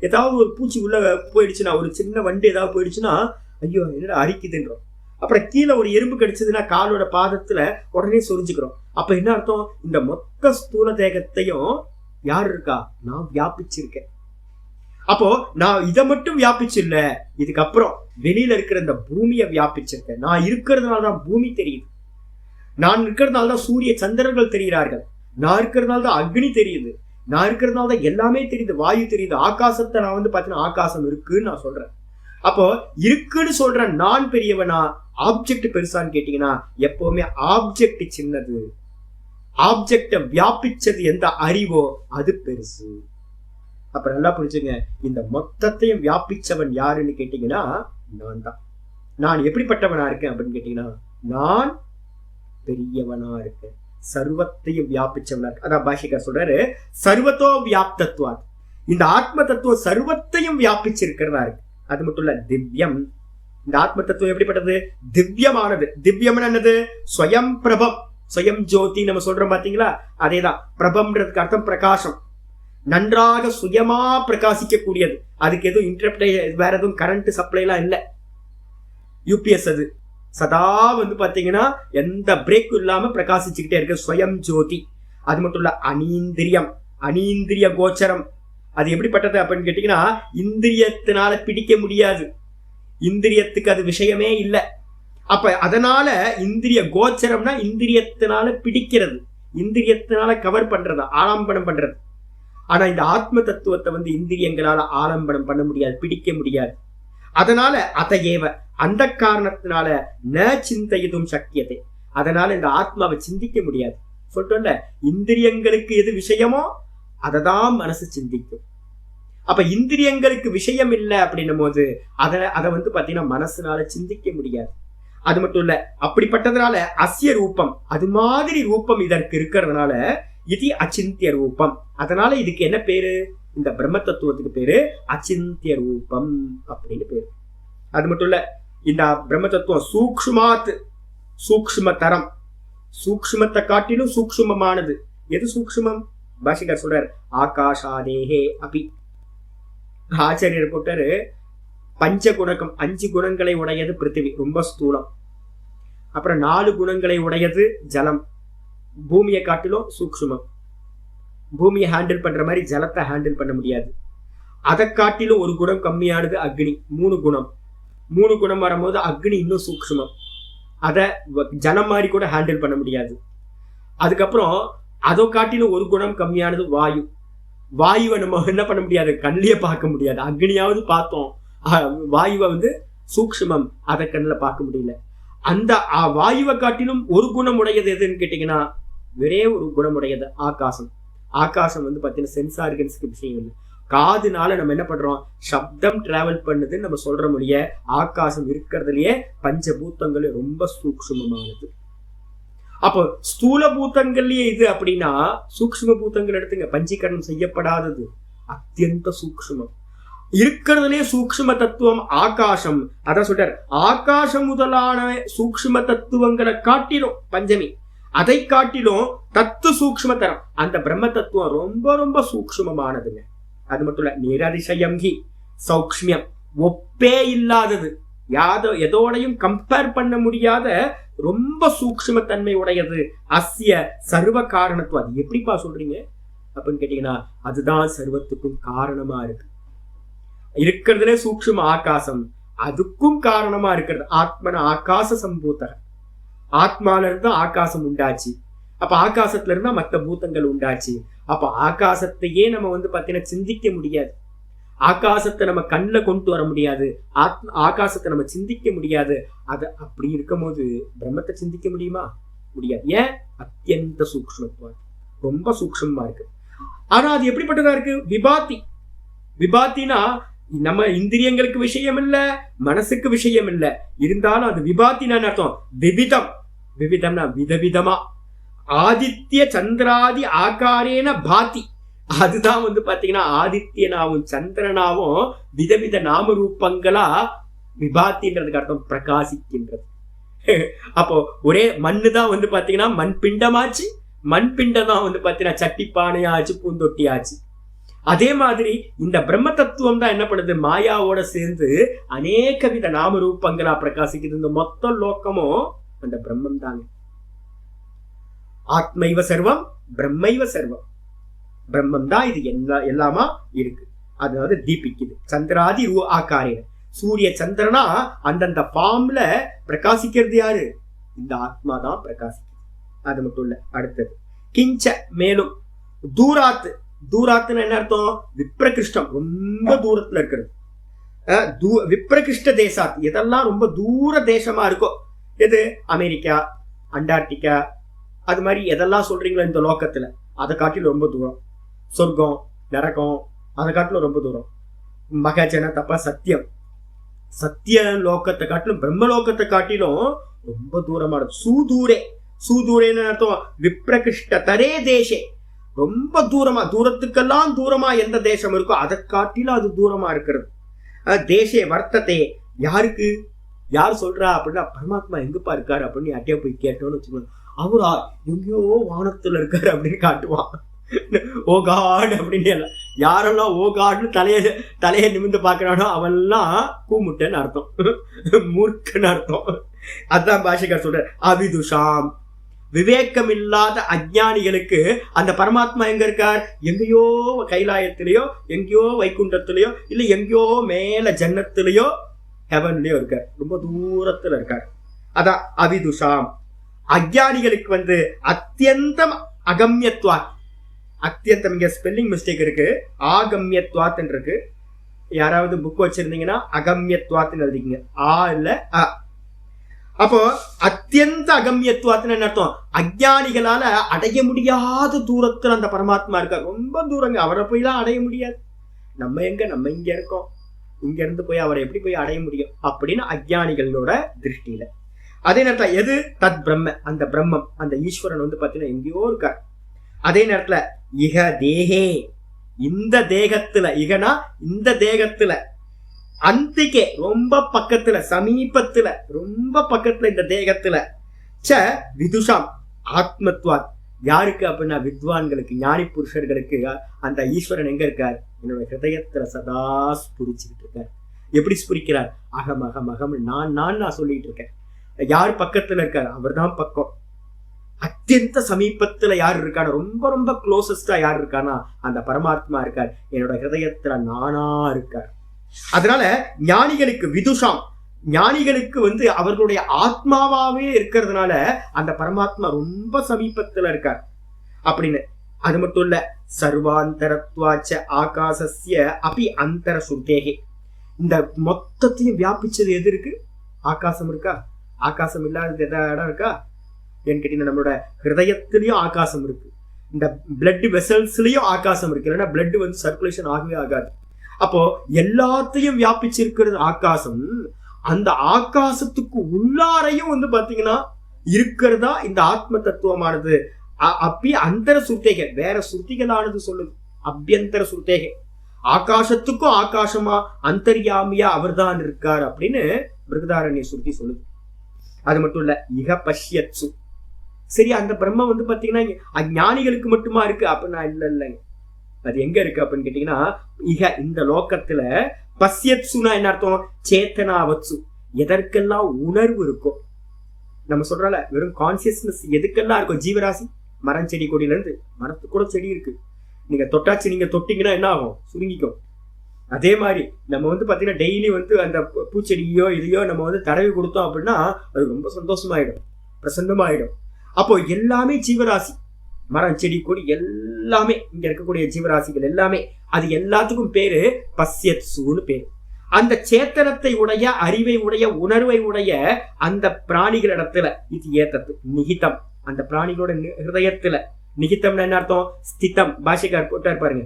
ஏதாவது ஒரு பூச்சி உள்ள போயிடுச்சுன்னா, ஒரு சின்ன வண்டு ஏதாவது போயிடுச்சுன்னா ஐயோ என்னடா அரிக்குதுன்றோம். அப்புறம் கீழே ஒரு எறும்பு கடிச்சதுன்னா காலோட பாதத்துல உடனே சொரிஞ்சுக்கிறோம். அப்ப என்ன அர்த்தம், இந்த மொத்த ஸ்தூல தேகத்தையும் யார் இருக்கா, நான் வியாபிச்சிருக்கேன். அப்போ நான் இதை மட்டும் வியாபிச்சு இல்ல, இதுக்கப்புறம் வெளியில இருக்கிற இந்த பூமியை வியாபிச்சிருக்கேன். நான் இருக்கிறதுனாலதான் பூமி தெரியுது, நான் இருக்கிறதுனாலதான் சூரிய சந்திரர்கள் தெரிகிறார்கள், நான் இருக்கிறதுனால தான் அக்னி தெரியுது, நான் இருக்கிறதுனால தான் எல்லாமே தெரியுது, வாயு தெரியுது, ஆகாசத்தை நான் வந்து பாத்தீங்கன்னா ஆகாசம் இருக்குன்னு நான் சொல்றேன். அப்போ இருக்குன்னு சொல்றேன், நான் பெரியவனா ஆப்ஜெக்ட் பெருசான்னு கேட்டீங்கன்னா எப்பவுமே ஆப்ஜெக்ட் சின்னது, ஆப்ஜெக்ட வியாபிச்சது எந்த அறிவோ அது பெருசு. அப்ப நல்லா புரிஞ்சுங்க, இந்த மொத்தத்தையும் வியாபிச்சவன் யாருன்னு கேட்டீங்கன்னா நான் தான். நான் எப்படிப்பட்டவனா இருக்கேன் அப்படின்னு கேட்டீங்கன்னா நான் பெரியவனா இருக்கேன், சர்வத்தையும் வியாபிச்சவனா இருக்கு. அதான் பாஷிகர் சொல்றாரு, சர்வத்தோ வியாப்தத்துவா. இந்த ஆத்ம தத்துவம் சர்வத்தையும் வியாபிச்சிருக்கிறதா இருக்கு. அது மட்டும் இல்ல திவ்யம். இந்த ஆத்ம தத்துவம் எப்படிப்பட்டது, திவ்யமானது. திவ்யம் என்னது, ஸ்வயம் பிரபம். சுயம் ஜோதி நம்ம சொல்றோம் பாத்தீங்களா, அதேதான். பிரபம்ன்றதுக்கு அர்த்தம் பிரகாசம், நன்றாக சுயமா பிரகாசிக்க கூடியது. அதுக்கு எதுவும் இன்டரப்ட் வேற எதுவும் கரண்ட் சப்ளை எல்லாம் இல்லை. யூபிஎஸ் அது சதா வந்து பாத்தீங்கன்னா எந்த பிரேக்கும் இல்லாம பிரகாசிச்சுக்கிட்டே இருக்கு, சுயம் ஜோதி. அது மட்டும் இல்ல, அனீந்திரியம், அனீந்திரிய கோச்சரம். அது எப்படிப்பட்டது அப்படின்னு கேட்டீங்கன்னா, இந்திரியத்தினால பிடிக்க முடியாது, இந்திரியத்துக்கு அது விஷயமே இல்லை. அப்ப அதனால இந்திரிய கோச்சரம்னா இந்திரியத்தினால பிடிக்கிறது, இந்திரியத்தினால கவர் பண்றது, ஆலம்பனம் பண்றது. ஆனா இந்த ஆத்ம தத்துவத்தை வந்து இந்திரியங்களால ஆலம்பனம் பண்ண முடியாது, பிடிக்க முடியாது. அதனால அதையேவ, அந்த காரணத்தினால ந சிந்தையதும் சக்கியத்தை, அதனால இந்த ஆத்மாவை சிந்திக்க முடியாது. சொல்றோம்ல, இந்திரியங்களுக்கு எது விஷயமோ அததான் மனசு சிந்திக்கும். அப்ப இந்திரியங்களுக்கு விஷயம் இல்லை அப்படின்னும் போது அதை வந்து பாத்தீங்கன்னா மனசுனால சிந்திக்க முடியாது. அது மட்டும் இல்ல, அப்படிப்பட்டதுனால அஸ்ய ரூபம், அது மாதிரி ரூபம் இதற்கு இருக்கிறதுனால இது அச்சிந்திய ரூபம். அதனால இதுக்கு என்ன பேரு, இந்த பிரம்ம தத்துவத்துக்கு பேரு அச்சிந்திய ரூபம் அப்படின்னு பேரு. அது மட்டும் இல்ல, இந்த பிரம்ம தத்துவம் சூக்ஷ்மாத் சூக்ஷ்ம தரம், சூக்ஷ்மத்தை காட்டிலும் சூக்ஷ்மமானது. எது சூக்ஷ்மம்? பாஷிகர் சொல்றார், ஆகாஷாதேஹே அபி. ஆச்சாரியர் போட்டாரு, பஞ்ச குணக்கம், 5 குணங்களை உடையது பிருத்திவி, ரொம்ப ஸ்தூலம். அப்புறம் 4 குணங்களை உடையது ஜலம், பூமியை காட்டிலும் சூக்ஷ்மம். பூமியை ஹேண்டில் பண்ற மாதிரி ஜலத்தை ஹேண்டில் பண்ண முடியாது. அதை காட்டிலும் 1 குணம் கம்மியானது அக்னி, 3 குணம். 3 குணம் வரும்போது அக்னி இன்னும் சூக்ஷ்மம், அதை ஜலம் மாதிரி கூட ஹேண்டில் பண்ண முடியாது. அதுக்கப்புறம் அதை காட்டிலும் 1 குணம் கம்மியானது வாயு. வாயுவை நம்ம என்ன பண்ண முடியாது, கண்ணிலேயே பார்க்க முடியாது. அக்னியாவது பார்த்தோம், வாயுவை வந்து சூக்ஷ்மம், அதை கண்ணில் பார்க்க முடியல. அந்த வாயுவை காட்டிலும் 1 குணம் உடையது எதுன்னு கேட்டீங்கன்னா, ஒரே 1 குணம் உடையது ஆகாசம். ஆகாசம் வந்து பார்த்தீங்கன்னா சென்ஸ் ஆர்கன்ஸ்க்கு விஷயம் இல்லை. காதுனால நம்ம என்ன பண்றோம், சப்தம் டிராவல் பண்ணுதுன்னு நம்ம சொல்ற மொழிய, ஆகாசம் இருக்கிறதுலயே பஞ்சபூத்தங்கள் ரொம்ப சூக்ஷ்மமானது. அப்போ ஸ்தூல பூத்தங்கள்லயே இது அப்படின்னா, சூக்ஷ்ம பூத்தங்கள் எடுத்துங்க, பஞ்சீகரணம் செய்யப்படாதது அத்தியந்த சூக்ஷ்மம். இருக்கிறதுலயே சூக்ஷ்ம தத்துவம் ஆகாசம். அதான் சொல்றார், ஆகாசம் முதலான சூக்ஷ்ம தத்துவங்களை காட்டிலும் பஞ்சமி, அதை காட்டிலும் தத்து சூக்ஷ்ம தரம் அந்த பிரம்ம தத்துவம் ரொம்ப ரொம்ப சூக்ஷ்மமானதுங்க. அது மட்டும் இல்ல, நிரதிசயம் ஹி சௌக்ஷ்மியம், ஒப்பே இல்லாதது, எதோடையும் கம்பேர் பண்ண முடியாத ரொம்ப சூக்ஷ்ம தன்மை உடையது. அஸ்ய சர்வ காரணத்துவம். அது எப்படிப்பா சொல்றீங்க அப்படின்னு கேட்டீங்கன்னா, அதுதான் சர்வத்துக்கும் காரணமா இருக்கு. இருக்கிறதுலே சூக்ஷ்ம ஆகாசம், அதுக்கும் காரணமா இருக்கிறது. ஆத்மன ஆகாச சம்பூத்தக, ஆத்மால இருந்து ஆகாசம் உண்டாச்சு. அப்ப ஆகாசத்துல இருந்தா மற்ற பூத்தங்கள் உண்டாச்சு. அப்ப ஆகாசத்தையே நம்ம வந்து பாத்தீங்கன்னா சிந்திக்க முடியாது, ஆகாசத்தை நம்ம கண்ணில் கொண்டு வர முடியாது, ஆகாசத்தை நம்ம சிந்திக்க முடியாது. அது அப்படி இருக்கும் போது பிரம்மத்தை சிந்திக்க முடியுமா? முடியாது. ஏன்? அத்தியந்த சூக்ஷ்மத்துவம், ரொம்ப சூக்ஷ்மமா இருக்கு. ஆனா அது எப்படிப்பட்டதா இருக்கு? விபாத்தி. விபாத்தினா நம்ம இந்திரியங்களுக்கு விஷயம் இல்ல, மனசுக்கு விஷயம் இல்ல, இருந்தாலும் அது விபாத்தினா அர்த்தம் விவிதம். விவிதம்னா விதவிதமா, ஆதித்ய சந்திராதி ஆகாரேன பாத்தி. அதுதான் வந்து பாத்தீங்கன்னா ஆதித்யனாவும் சந்திரனாவும் விதவித நாம ரூபங்களா விபாத்தின்றதுக்கு அர்த்தம் பிரகாசிக்கின்றது. அப்போ ஒரே மண்ணு தான் வந்து பாத்தீங்கன்னா மண் பிண்டமாச்சு, மண் பிண்டம் தான் வந்து பாத்தீங்கன்னா சட்டி பானையாச்சு, பூந்தொட்டி ஆச்சு. அதே மாதிரி இந்த பிரம்ம தத்துவம் தான் என்ன பண்ணுது, மாயாவோட சேர்ந்து அநேக வித நாம ரூபங்களா பிரகாசிக்குது. இந்த மொத்த லோக்கமும் அந்த பிரம்மம் தாங்க. ஆத்மைவ சர்வம் பிரம்மைவ சர்வம், பிரம்மம் தான் இது எல்லாமா இருக்கு. அதாவது தீபிக்குது. சந்திராதி ரூ ஆக்காரே, சூரிய சந்திரனா அந்தந்த ஃபார்ம்ல பிரகாசிக்கிறது யாரு? இந்த ஆத்மா தான் பிரகாசிக்குது. அது மட்டும் இல்ல, அடுத்தது கிஞ்ச, மேலும் தூராத்து. தூராத்துன்னு என்ன அர்த்தம்? விப்ரகிருஷ்டம், ரொம்ப தூரத்துல இருக்கிறது. விப்ரகிருஷ்ட தேசாத், எதெல்லாம் ரொம்ப தூர தேசமா இருக்கோ, எது அமெரிக்கா, அண்டார்டிகா, அது மாதிரி எதெல்லாம் சொல்றீங்களோ இந்த லோக்கத்துல, அதை காட்டிலும் ரொம்ப தூரம். சொர்க்கம், நரகம், அதை காட்டிலும் ரொம்ப தூரம். மகஜன தப்ப சத்தியம், சத்திய லோக்கத்தை காட்டிலும் பிரம்ம லோக்கத்தை காட்டிலும் ரொம்ப தூரமா இருக்கு. சூதூரே, சூதூரேன்னு அர்த்தம் விப்ரகிருஷ்ட தரே தேசே, ரொம்ப தூரமா, தூரத்துக்கெல்லாம் தூரமா எந்த தேசம் இருக்கோ அதை காட்டிலும் அது தூரமா இருக்கிறது. தேசே வர்த்ததே, யாருக்கு? யார் சொல்றா அப்படின்னா, பரமாத்மா எங்கப்பா இருக்காரு அப்படின்னு யார்ட்டையா போய் கேட்டோம்னு வச்சுக்கோங்க, அவரா எங்கேயோ வானத்துல இருக்காரு அப்படின்னு காட்டுவான். ஓ காட் அப்படின்னு யாரெல்லாம் ஓ காட்னு தலையை நிமிந்து பாக்குறானோ அவெல்லாம் கூமுட்டன்னு அர்த்தம், மூர்க்கன்னு அர்த்தம். அதான் பாஷிகர் சொல்ற அவிதுஷாம். விவேகம் இல்லாத அஜ்ஞானிகளுக்கு அந்த பரமாத்மா எங்க இருக்கார்? எங்கேயோ கைலாயத்திலேயோ, எங்கேயோ வைகுண்டத்திலேயோ, இல்ல எங்கேயோ மேல ஜன்னத்திலேயோ ஹெவன்லயோ இருக்கார், ரொம்ப தூரத்துல இருக்கார். அதான் அவிதுஷாம். அஜ்ஞானிகளுக்கு அத்தியந்தம் அகம்யத்வாத். அத்தியந்தம் இங்க ஸ்பெல்லிங் மிஸ்டேக் இருக்கு, ஆகம்யத்வாத் இருக்கு. யாராவது புக் வச்சிருந்தீங்கன்னா அகம்யத்வாத்னு எழுதிக்கங்க, ஆ இல்ல அ. அப்போ அத்தியந்த அகம்யத்துவத்துன்னு என்ன அர்த்தம்? அஜ்ஞானிகளால அடைய முடியாத தூரத்துல அந்த பரமாத்மா இருக்கார், ரொம்ப தூரங்க. அவரை போய்லாம் அடைய முடியாது. நம்ம இங்க இருக்கோம், இங்க இருந்து போய் அவரை எப்படி போய் அடைய முடியும் அப்படின்னு அஜ்ஞானிகளோட திருஷ்டியில. அதே நேரத்துல எது தத் பிரம்ம, அந்த பிரம்மம், அந்த ஈஸ்வரன் பாத்தீங்கன்னா எங்கேயோ இருக்கார். அதே நேரத்துல இக தேகே, இந்த தேகத்துல, இகனா இந்த தேகத்துல, அந்திகே ரொம்ப பக்கத்துல, சமீபத்துல, ரொம்ப பக்கத்துல இந்த தேகத்துல, ச விதுஷாம் ஆத்மத்வாத். யாருக்கு அப்படின்னா வித்வான்களுக்கு, ஞானி புருஷர்களுக்கு அந்த ஈஸ்வரன் எங்க இருக்கார்? என்னோட ஹிருதயத்துல சதா ஸ்புரிச்சுக்கிட்டு இருக்கார். எப்படி ஸ்புரிக்கிறார்? அகம் அகம் அகம், நான் சொல்லிட்டு இருக்கேன். யார் பக்கத்துல இருக்கார்? அவர் தான் பக்கம். அத்தியந்த சமீபத்துல யார் இருக்கானா, ரொம்ப ரொம்ப க்ளோசஸ்டா யார் இருக்கானா அந்த பரமாத்மா இருக்கார். என்னோட ஹிருதயத்துல நானா இருக்கார். அதனால ஞானிகளுக்கு விதுஷாம், ஞானிகளுக்கு அவர்களுடைய ஆத்மாவாவே இருக்கிறதுனால அந்த பரமாத்மா ரொம்ப சமீபத்துல இருக்கார் அப்படின்னு. அது மட்டும் இல்ல, சர்வாந்தரத்வாச்ச ஆகாசஸ்ய அபி அந்தர சுத்தேகே. இந்த மொத்தத்தையும் வியாபிச்சது எது இருக்கு? ஆகாசம் இருக்கா? ஆகாசம் இல்லாதது எதாவது இடம் இருக்கா ஏன்னு கேட்டீங்கன்னா நம்மளோட ஹிருதயத்திலயும் ஆகாசம் இருக்கு, இந்த பிளட் வெசல்ஸ்லயும் ஆகாசம் இருக்கு. இல்லைன்னா பிளட் சர்க்குலேஷன் ஆகவே ஆகாது. அப்போ எல்லாத்தையும் வியாபிச்சிருக்கிறது ஆகாசம். அந்த ஆகாசத்துக்கு உள்ளாரையும் பாத்தீங்கன்னா இருக்கிறதா இந்த ஆத்ம தத்துவமானது. அப்படி அந்தர சுருத்தேக, வேற சுருத்திகளானது சொல்லுது அபியந்தர சுருத்தேக. ஆகாசத்துக்கும் ஆகாசமா அந்தர்யாமியா அவர் தான் இருக்கார் அப்படின்னு பிருகதாரண்ய சுருத்தி சொல்லுது. அது மட்டும் இல்ல, இக பஷ்யத்சு. சரி, அந்த பிரம்மம் பாத்தீங்கன்னா அஞ்ஞானிகளுக்கு மட்டுமா இருக்கு அப்படின்னா இல்லைங்க. அது எங்க இருக்கு அப்படின்னு கேட்டீங்கன்னா, இக இந்த லோகத்துல, பஷ்யத்சுனா என்ன அர்த்தம்? சேத்தனாவத்சு. எதற்கெல்லாம் உணர்வு இருக்கும், நம்ம சொல்றோம்ல வெறும் கான்சியஸ்னஸ் எதுக்கெல்லாம் இருக்கும்? ஜீவராசி, மரம் செடி கொடியில இருந்து, மரத்துக்கு கூட செடி இருக்கு. நீங்க தொட்டாச்சு, நீங்க தொட்டீங்கன்னா என்ன ஆகும்? சுருங்கிக்கும். அதே மாதிரி நம்ம பாத்தீங்கன்னா டெய்லி அந்த பூச்செடியோ இதையோ நம்ம தடவி கொடுத்தோம் அப்படின்னா அது ரொம்ப சந்தோஷமாயிடும், பிரசன்னமாயிடும். அப்போ எல்லாமே ஜீவராசி, மரம் செடி கொடி எல்லாமே, இங்க இருக்கக்கூடிய ஜீவராசிகள் எல்லாமே, அது எல்லாத்துக்கும் பேரு பஷ்யத்சுன்னு பேரு. அந்த சேத்தனத்தை உடைய, அறிவை உடைய, உணர்வை உடைய அந்த பிராணிகளிடத்துல இது ஏத்தத்து நிகிதம். அந்த பிராணிகளோட ஹிருதயத்துல நிகிதம்னு என்ன அர்த்தம்? ஸ்திதம். பாஷைக்கார் போட்டார் பாருங்க,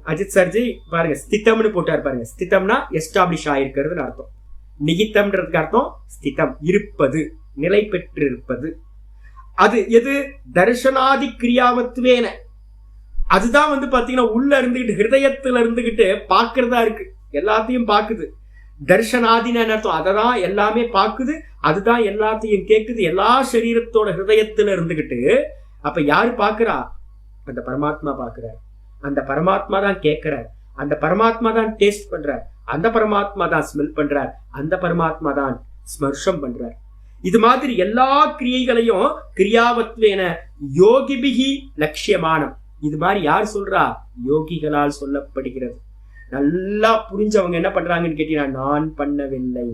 அஜித் சார்ஜி பாருங்க, ஸ்திதம்னு போட்டார் பாருங்க. ஸ்திதம்னா எஸ்டாப்ளிஷ் ஆயிருக்கிறதுன்னு அர்த்தம். நிகிதம்ன்றதுக்கு அர்த்தம் ஸ்திதம், இருப்பது, நிலை பெற்று இருப்பது. அது எது? தர்ஷனாதி கிரியாவத்துவேன. அதுதான் பாத்தீங்கன்னா உள்ள இருந்துகிட்டு, ஹிருதயத்துல இருந்துகிட்டு பாக்குறதா இருக்கு, எல்லாத்தையும் பாக்குது. தர்ஷனாதின்னு என்ன அர்த்தம்? அததான் எல்லாமே பாக்குது, அதுதான் எல்லாத்தையும் கேக்குது, எல்லா சரீரத்தோட ஹிருதயத்துல இருந்துகிட்டு. அப்ப யாரு பாக்குறா? அந்த பரமாத்மா பாக்குறார். அந்த பரமாத்மா தான் கேட்கிறார், அந்த பரமாத்மா தான் டேஸ்ட் பண்றார், அந்த பரமாத்மா தான் ஸ்மெல் பண்றார், அந்த பரமாத்மா தான் ஸ்மர்ஷம் பண்றார். இது மாதிரி எல்லா கிரியைகளையும் கிரியாவத்வேன யோகிபிகி லட்சியமானம். இது மாதிரி யார் சொல்றா? யோகிகளால் சொல்லப்படுகிறது. நல்லா புரிஞ்சவங்க என்ன பண்றாங்கன்னு கேட்டீங்கன்னா, நான் பண்ணவில்லை.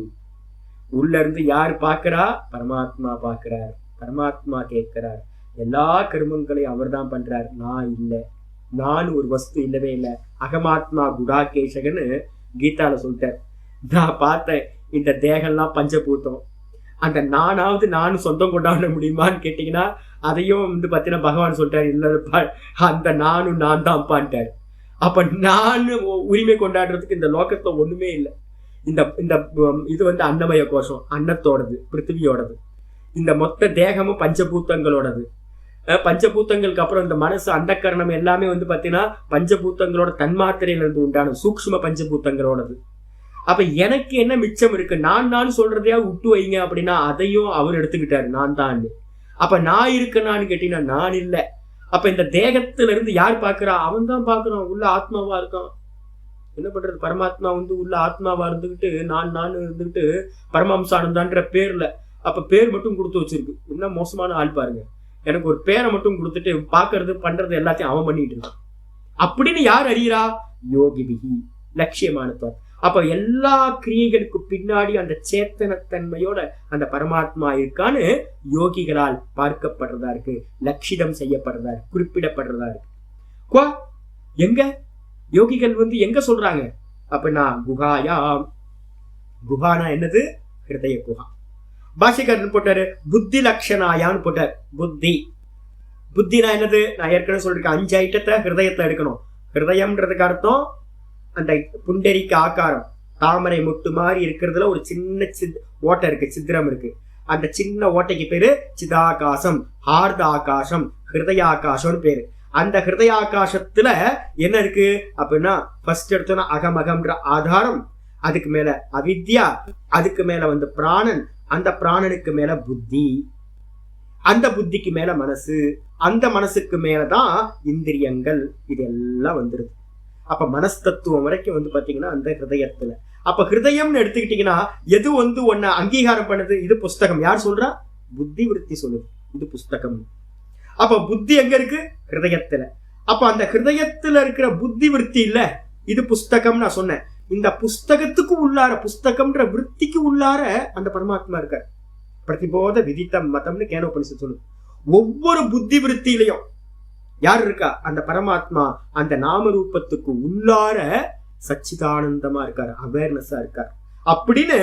உள்ள இருந்து யார் பாக்குறா? பரமாத்மா பாக்குறார், பரமாத்மா கேட்கிறார். எல்லா கர்மங்களையும் அவர் தான் பண்றார், நான் இல்லை. நான் ஒரு வஸ்து இல்லவே இல்லை. அகமாத்மா குடாகேஷகன்னு கீதால சொல்லிட்டார். நான் பார்த்தேன், இந்த தேகம்லாம் பஞ்சபூத்தம். அந்த நானாவது நானும் சொந்தம் கொண்டாட முடியுமான்னு கேட்டீங்கன்னா, அதையும் பாத்தீங்கன்னா பகவான் சொல்லிட்டாரு, இல்ல அந்த நானும் நான் தான் பான்ட்டாரு. அப்ப நானு உரிமை கொண்டாடுறதுக்கு இந்த லோகத்துல ஒண்ணுமே இல்லை. இந்த இந்த இது அன்னமய கோஷம், அன்னத்தோடது, பிருத்திவியோடது. இந்த மொத்த தேகமும் பஞ்சபூத்தங்களோடது. பஞ்சபூத்தங்களுக்கு அப்புறம் இந்த மனசு, அந்த கரணம் எல்லாமே பாத்தீங்கன்னா பஞ்சபூத்தங்களோட தன்மாத்திரையில இருந்து உண்டான சூக்ஷ்ம பஞ்சபூத்தங்களோடது. அப்ப எனக்கு என்ன மிச்சம் இருக்கு? நான் சொல்றதையா விட்டு வைங்க அப்படின்னா அதையும் அவர் எடுத்துக்கிட்டாரு, நான் தான். அப்ப நான் இருக்கனான்னு கேட்டீங்கன்னா நான் இல்லை. அப்ப இந்த தேகத்துல இருந்து யார் பாக்குறான்? அவன் தான் பாக்குறான். உள்ள ஆத்மாவா இருக்கான். என்ன பண்றது? பரமாத்மா உள்ள ஆத்மாவா இருந்துகிட்டு நான் இருந்துகிட்டு பரமஹம்சானந்தான்ற பேர்ல அப்ப பேர் மட்டும் கொடுத்து வச்சிருக்கு. என்ன மோசமான ஆள் பாருங்க. எனக்கு ஒரு பேரை மட்டும் கொடுத்துட்டு பாக்குறது பண்றது எல்லாத்தையும் அவன் பண்ணிட்டு இருக்கான். அப்படின்னு யார் அறிகிறா? யோகிபிகி, லட்சியமானவர். அப்ப எல்லா கிரியைகளுக்கு பின்னாடி அந்த சேத்தனத்தன்மையோட அந்த பரமாத்மா இருக்கான்னு யோகிகளால் பார்க்கப்படுறதா இருக்கு, லட்சிதம் செய்யப்படுறதா இருக்கு, குறிப்பிடப்படுறதா இருக்கு. எங்க யோகிகள் எங்க சொல்றாங்க அப்படின்னா குஹாயாம். குஹானா என்னது? ஹிருதய குஹா. பாஷிகர் போட்டாரு புத்தி லட்சணாயான்னு போட்டார். புத்தினா என்னது? நான் ஏற்கனவே சொல்லிருக்கேன், 5 ஐட்டத்தை ஹிருதயத்தை எடுக்கணும். ஹிருதயம்ன்றதுக்கு அர்த்தம் அந்த புண்டரிக்க ஆக்காரம், தாமரை முட்டு மாதிரி இருக்கிறதுல ஒரு சின்ன ஓட்டை இருக்கு, சித்திரம் இருக்கு. அந்த சின்ன ஓட்டைக்கு பேரு சிதாகாசம், ஹார்த ஆகாசம், ஹிருதயாகாசம்னு பேரு. அந்த ஹிருதயாகாசத்துல என்ன இருக்கு அப்படின்னா ஃபர்ஸ்ட் எடுத்தோம்னா அகமகம்ன்ற ஆதாரம், அதுக்கு மேல அவித்யா, அதுக்கு மேல பிராணன், அந்த பிராணனுக்கு மேல புத்தி, அந்த புத்திக்கு மேல மனசு, அந்த மனசுக்கு மேலதான் இந்திரியங்கள். இதெல்லாம் வந்துருது. அப்ப மனஸ்தத்துவம் வரைக்கும் பாத்தீங்கன்னா அந்த ஹிருதயத்துல. அப்ப ஹிருதயம்னு எடுத்துக்கிட்டீங்கன்னா எது ஒன்ன அங்கீகாரம் பண்ணுது? இது புஸ்தகம். யார் சொல்றா? புத்தி விருத்தி சொல்லுது இது புஸ்தகம். அப்ப புத்தி எங்க இருக்கு? ஹிருதயத்துல. அப்ப அந்த ஹிருதயத்துல இருக்கிற புத்தி விருத்தி இல்ல, இது புஸ்தகம் நான் சொன்னேன். இந்த புஸ்தகத்துக்கு உள்ளார, புஸ்தகம்ன்ற விருத்திக்கு உள்ளார அந்த பரமாத்மா இருக்கார். பிரதிபோத விதித்தம் மதம்னு கேனோபனிஷத் சொல்லுது. ஒவ்வொரு புத்தி விருத்தியிலையும் யார் இருக்கா? அந்த பரமாத்மா அந்த நாம ரூபத்துக்கு உள்ளார சச்சிதானந்தமா இருக்காரு, அவேர்னஸா இருக்கார் அப்படின்னு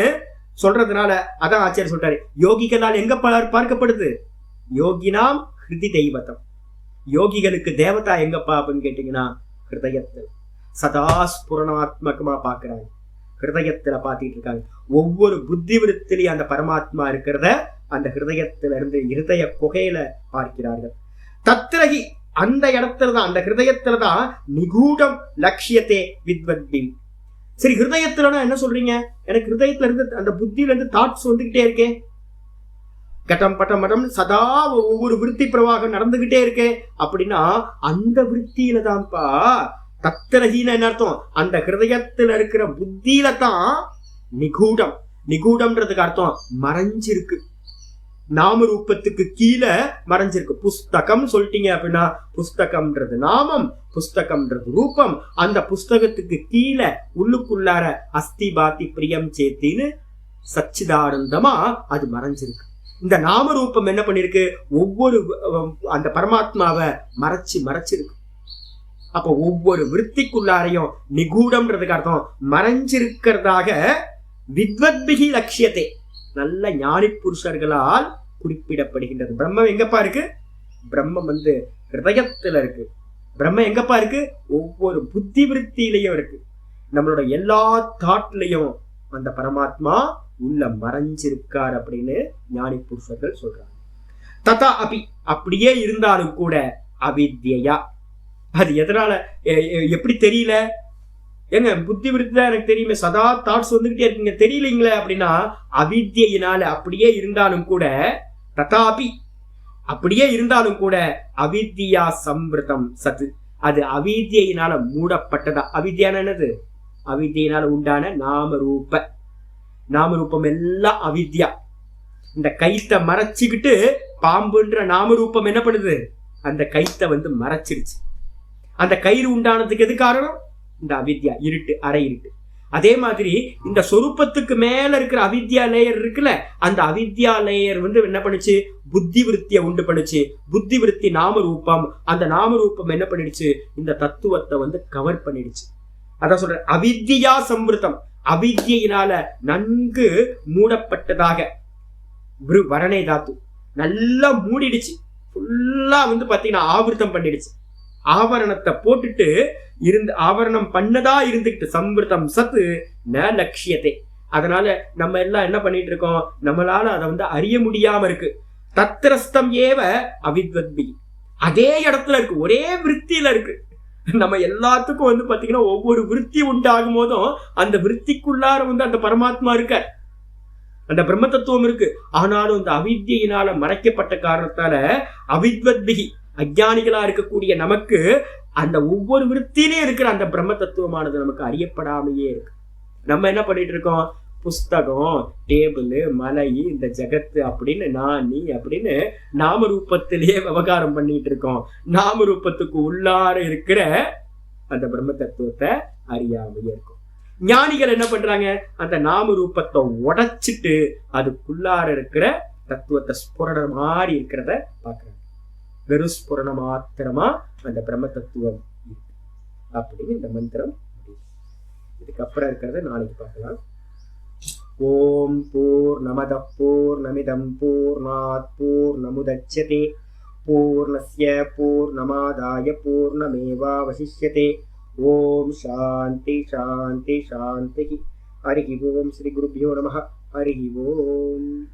சொல்றதுனால அதான் ஆச்சாரியர் சொல்றாரு, யோகிகளால் எங்க பார்க்கப்படுது? யோகினாம் ஹிருதி தெய்வத்தம். யோகிகளுக்கு தேவதா எங்கப்பா அப்படின்னு கேட்டீங்கன்னா ஹிருதயத்தில் சதா ஸ்புரணாத்மகமா பாக்குறாங்க, ஹிருதயத்துல பாத்திட்டு இருக்காங்க. ஒவ்வொரு புத்தி விருத்திலையும் அந்த பரமாத்மா இருக்கிறத அந்த ஹிருதயத்தில இருந்து ஹிருதய குகையில பார்க்கிறார்கள். தத்ரகி, அந்த இடத்துலதான், அந்த ஹிருதயத்துலதான் நிகூடம் லட்சியத்தே வித்வத்பி. சரி, ஹிருதயத்துலனா என்ன சொல்றீங்க? எனக்கு ஹிருதயத்துல இருந்து அந்த புத்தியில இருந்து தாட்ஸ் வந்துகிட்டே இருக்கே, கட்டம் பட்டம் மட்டம் சதா ஒவ்வொரு விருத்தி பிரவாகம் நடந்துகிட்டே இருக்கே அப்படின்னா அந்த விருத்தியில தான்ப்பா. தத்திரகின்னு என்ன அர்த்தம்? அந்த ஹிருதயத்துல இருக்கிற புத்தியில தான் நிகூடம். நிகூடம்ன்றதுக்கு அர்த்தம் மறைஞ்சிருக்கு, நாம ரூபத்துக்கு கீழே மறைஞ்சிருக்கு. புஸ்தகம் சொல்லிட்டீங்க அப்படின்னா புஸ்தகம்ன்றது நாமம், புஸ்தகம்ன்றது ரூபம். அந்த புஸ்தகத்துக்கு கீழே உள்ளுக்குள்ளார அஸ்தி பாத்தி பிரியம் சேத்தின்னு சச்சிதானந்தமா அது மறைஞ்சிருக்கு. இந்த நாம ரூபம் என்ன பண்ணிருக்கு? ஒவ்வொரு அந்த பரமாத்மாவை மறைச்சிருக்கு. அப்ப ஒவ்வொரு விருத்திக்குள்ளாரையும் நிகூடம்ன்றதுக்கு அர்த்தம் மறைஞ்சிருக்கிறதாக வித்வத்பிகி லட்சியத்தை நல்ல ஞானி புருஷர்களால் குறிப்பிடப்படுகின்றது. பிரம்மம் எங்கப்பா இருக்கு? பிரம்மம் ஹிருதயத்துல இருக்கு. பிரம்மம் எங்கப்பா இருக்கு? ஒவ்வொரு புத்தி விருத்தியிலையும் இருக்கு. நம்மளோட எல்லா தாட்லையும் அந்த பரமாத்மா உள்ள மறைஞ்சிருக்கார் அப்படின்னு ஞானி புருஷர்கள் சொல்றாங்க. ததா அபி, அப்படியே இருந்தாலும் கூட அவித்யா. அது எதனால, எப்படி தெரியல? ஏங்க புத்தி விருத்தி தான் எனக்கு தெரியுமே, சதா தாட்ஸ் வந்துகிட்டே இருக்கீங்க, தெரியலீங்களே அப்படின்னா அவித்யினால. அப்படியே இருந்தாலும் கூட ததாபி, அப்படியே இருந்தாலும் கூட அவித்யா சம்பிருதம் சத்து, அது அவித்யினால மூடப்பட்டதா. அவித்யான என்னது? அவித்யினால உண்டான நாம ரூப. நாம ரூபம் எல்லாம் அவித்யா. இந்த கைத்தை மறைச்சுக்கிட்டு பாம்புன்ற நாம ரூபம் என்ன பண்ணுது? அந்த கைத்தை மறைச்சிருச்சு. அந்த கயிறு உண்டானதுக்கு எது காரணம்? இந்த அவித்யா, இருட்டு, அரை இருட்டு. அதே மாதிரி இந்த சொரூபத்துக்கு மேல இருக்கிற அவித்யா லேயர் இருக்குல்ல, அந்த அவித்யா லேயர் என்ன பண்ணுச்சு? புத்தி விருத்தியை உண்டு பண்ணுச்சு. புத்தி விருத்தி நாம ரூபம், அந்த நாம ரூபம் என்ன பண்ணிடுச்சு? இந்த தத்துவத்தை கவர் பண்ணிடுச்சு. அதான் சொல்ற அவித்யா சம்பிருத்தம். அவித்யினால நன்கு மூடப்பட்டதாக வரணை தாத்து நல்லா மூடிடுச்சு. ஃபுல்லா பாத்தீங்கன்னா ஆவர்த்தம் பண்ணிடுச்சு. ஆவரணத்தை போட்டுட்டு இருந்து ஆவரணம் பண்ணதா இருந்துகிட்டு சம்பிருத்தம் சத்து ந லட்சியத்தை. அதனால நம்ம எல்லாம் என்ன பண்ணிட்டு இருக்கோம்? நம்மளால அதை அறிய முடியாம இருக்கு. தத்ரஸ்தம் ஏவ அவித்வத்பி, அதே இடத்துல இருக்கு, ஒரே விருத்தியில இருக்கு. நம்ம எல்லாத்துக்கும் பாத்தீங்கன்னா ஒவ்வொரு விருத்தி உண்டாகும் போதும் அந்த விருத்திக்குள்ளார அந்த பரமாத்மா இருக்க. அந்த பிரம்ம தத்துவம் இருக்கு. ஆனாலும் இந்த அவித்யினால மறைக்கப்பட்ட காரணத்தால அவித்வத்பிகி அஞ்ஞானிகளா இருக்கக்கூடிய நமக்கு அந்த ஒவ்வொரு விருத்தியிலே இருக்கிற அந்த பிரம்ம தத்துவமானது நமக்கு அறியப்படாமையே இருக்கு. நம்ம என்ன பண்ணிட்டு இருக்கோம்? புஸ்தகம், டேபிள், மலை, இந்த ஜகத்து அப்படின்னு நான் நீ அப்படின்னு நாம ரூபத்திலேயே விவகாரம் பண்ணிட்டு இருக்கோம். நாம ரூபத்துக்கு உள்ளார இருக்கிற அந்த பிரம்ம தத்துவத்தை அறியாமையே இருக்கும். ஞானிகள் என்ன பண்றாங்க? அந்த நாம ரூபத்தை உடைச்சிட்டு அதுக்குள்ளார இருக்கிற தத்துவத்தை ஸ்புரண மாதிரி இருக்கிறத பாக்குறாங்க. வெறும் ஸ்புரண மாத்திரமா அந்த பிரம்ம தத்துவம் அப்படின்னு இந்த மந்திரம். இதுக்கப்புறம் இருக்கிறத நாளைக்கு பார்க்கலாம். ஓம் பூர்ணமத பூர்ணமிதம் பூர்ணாத் பூர்ணமுதச்யதே பூர்ணஸ்ய பூர்ணமாதாய பூர்ணமேவாவசிஷ்யதே. ஓம் சாந்தி சாந்தி சாந்தி. ஹரி ஓம். ஸ்ரீ குருபியோ நமः. ஹரி ஓம்.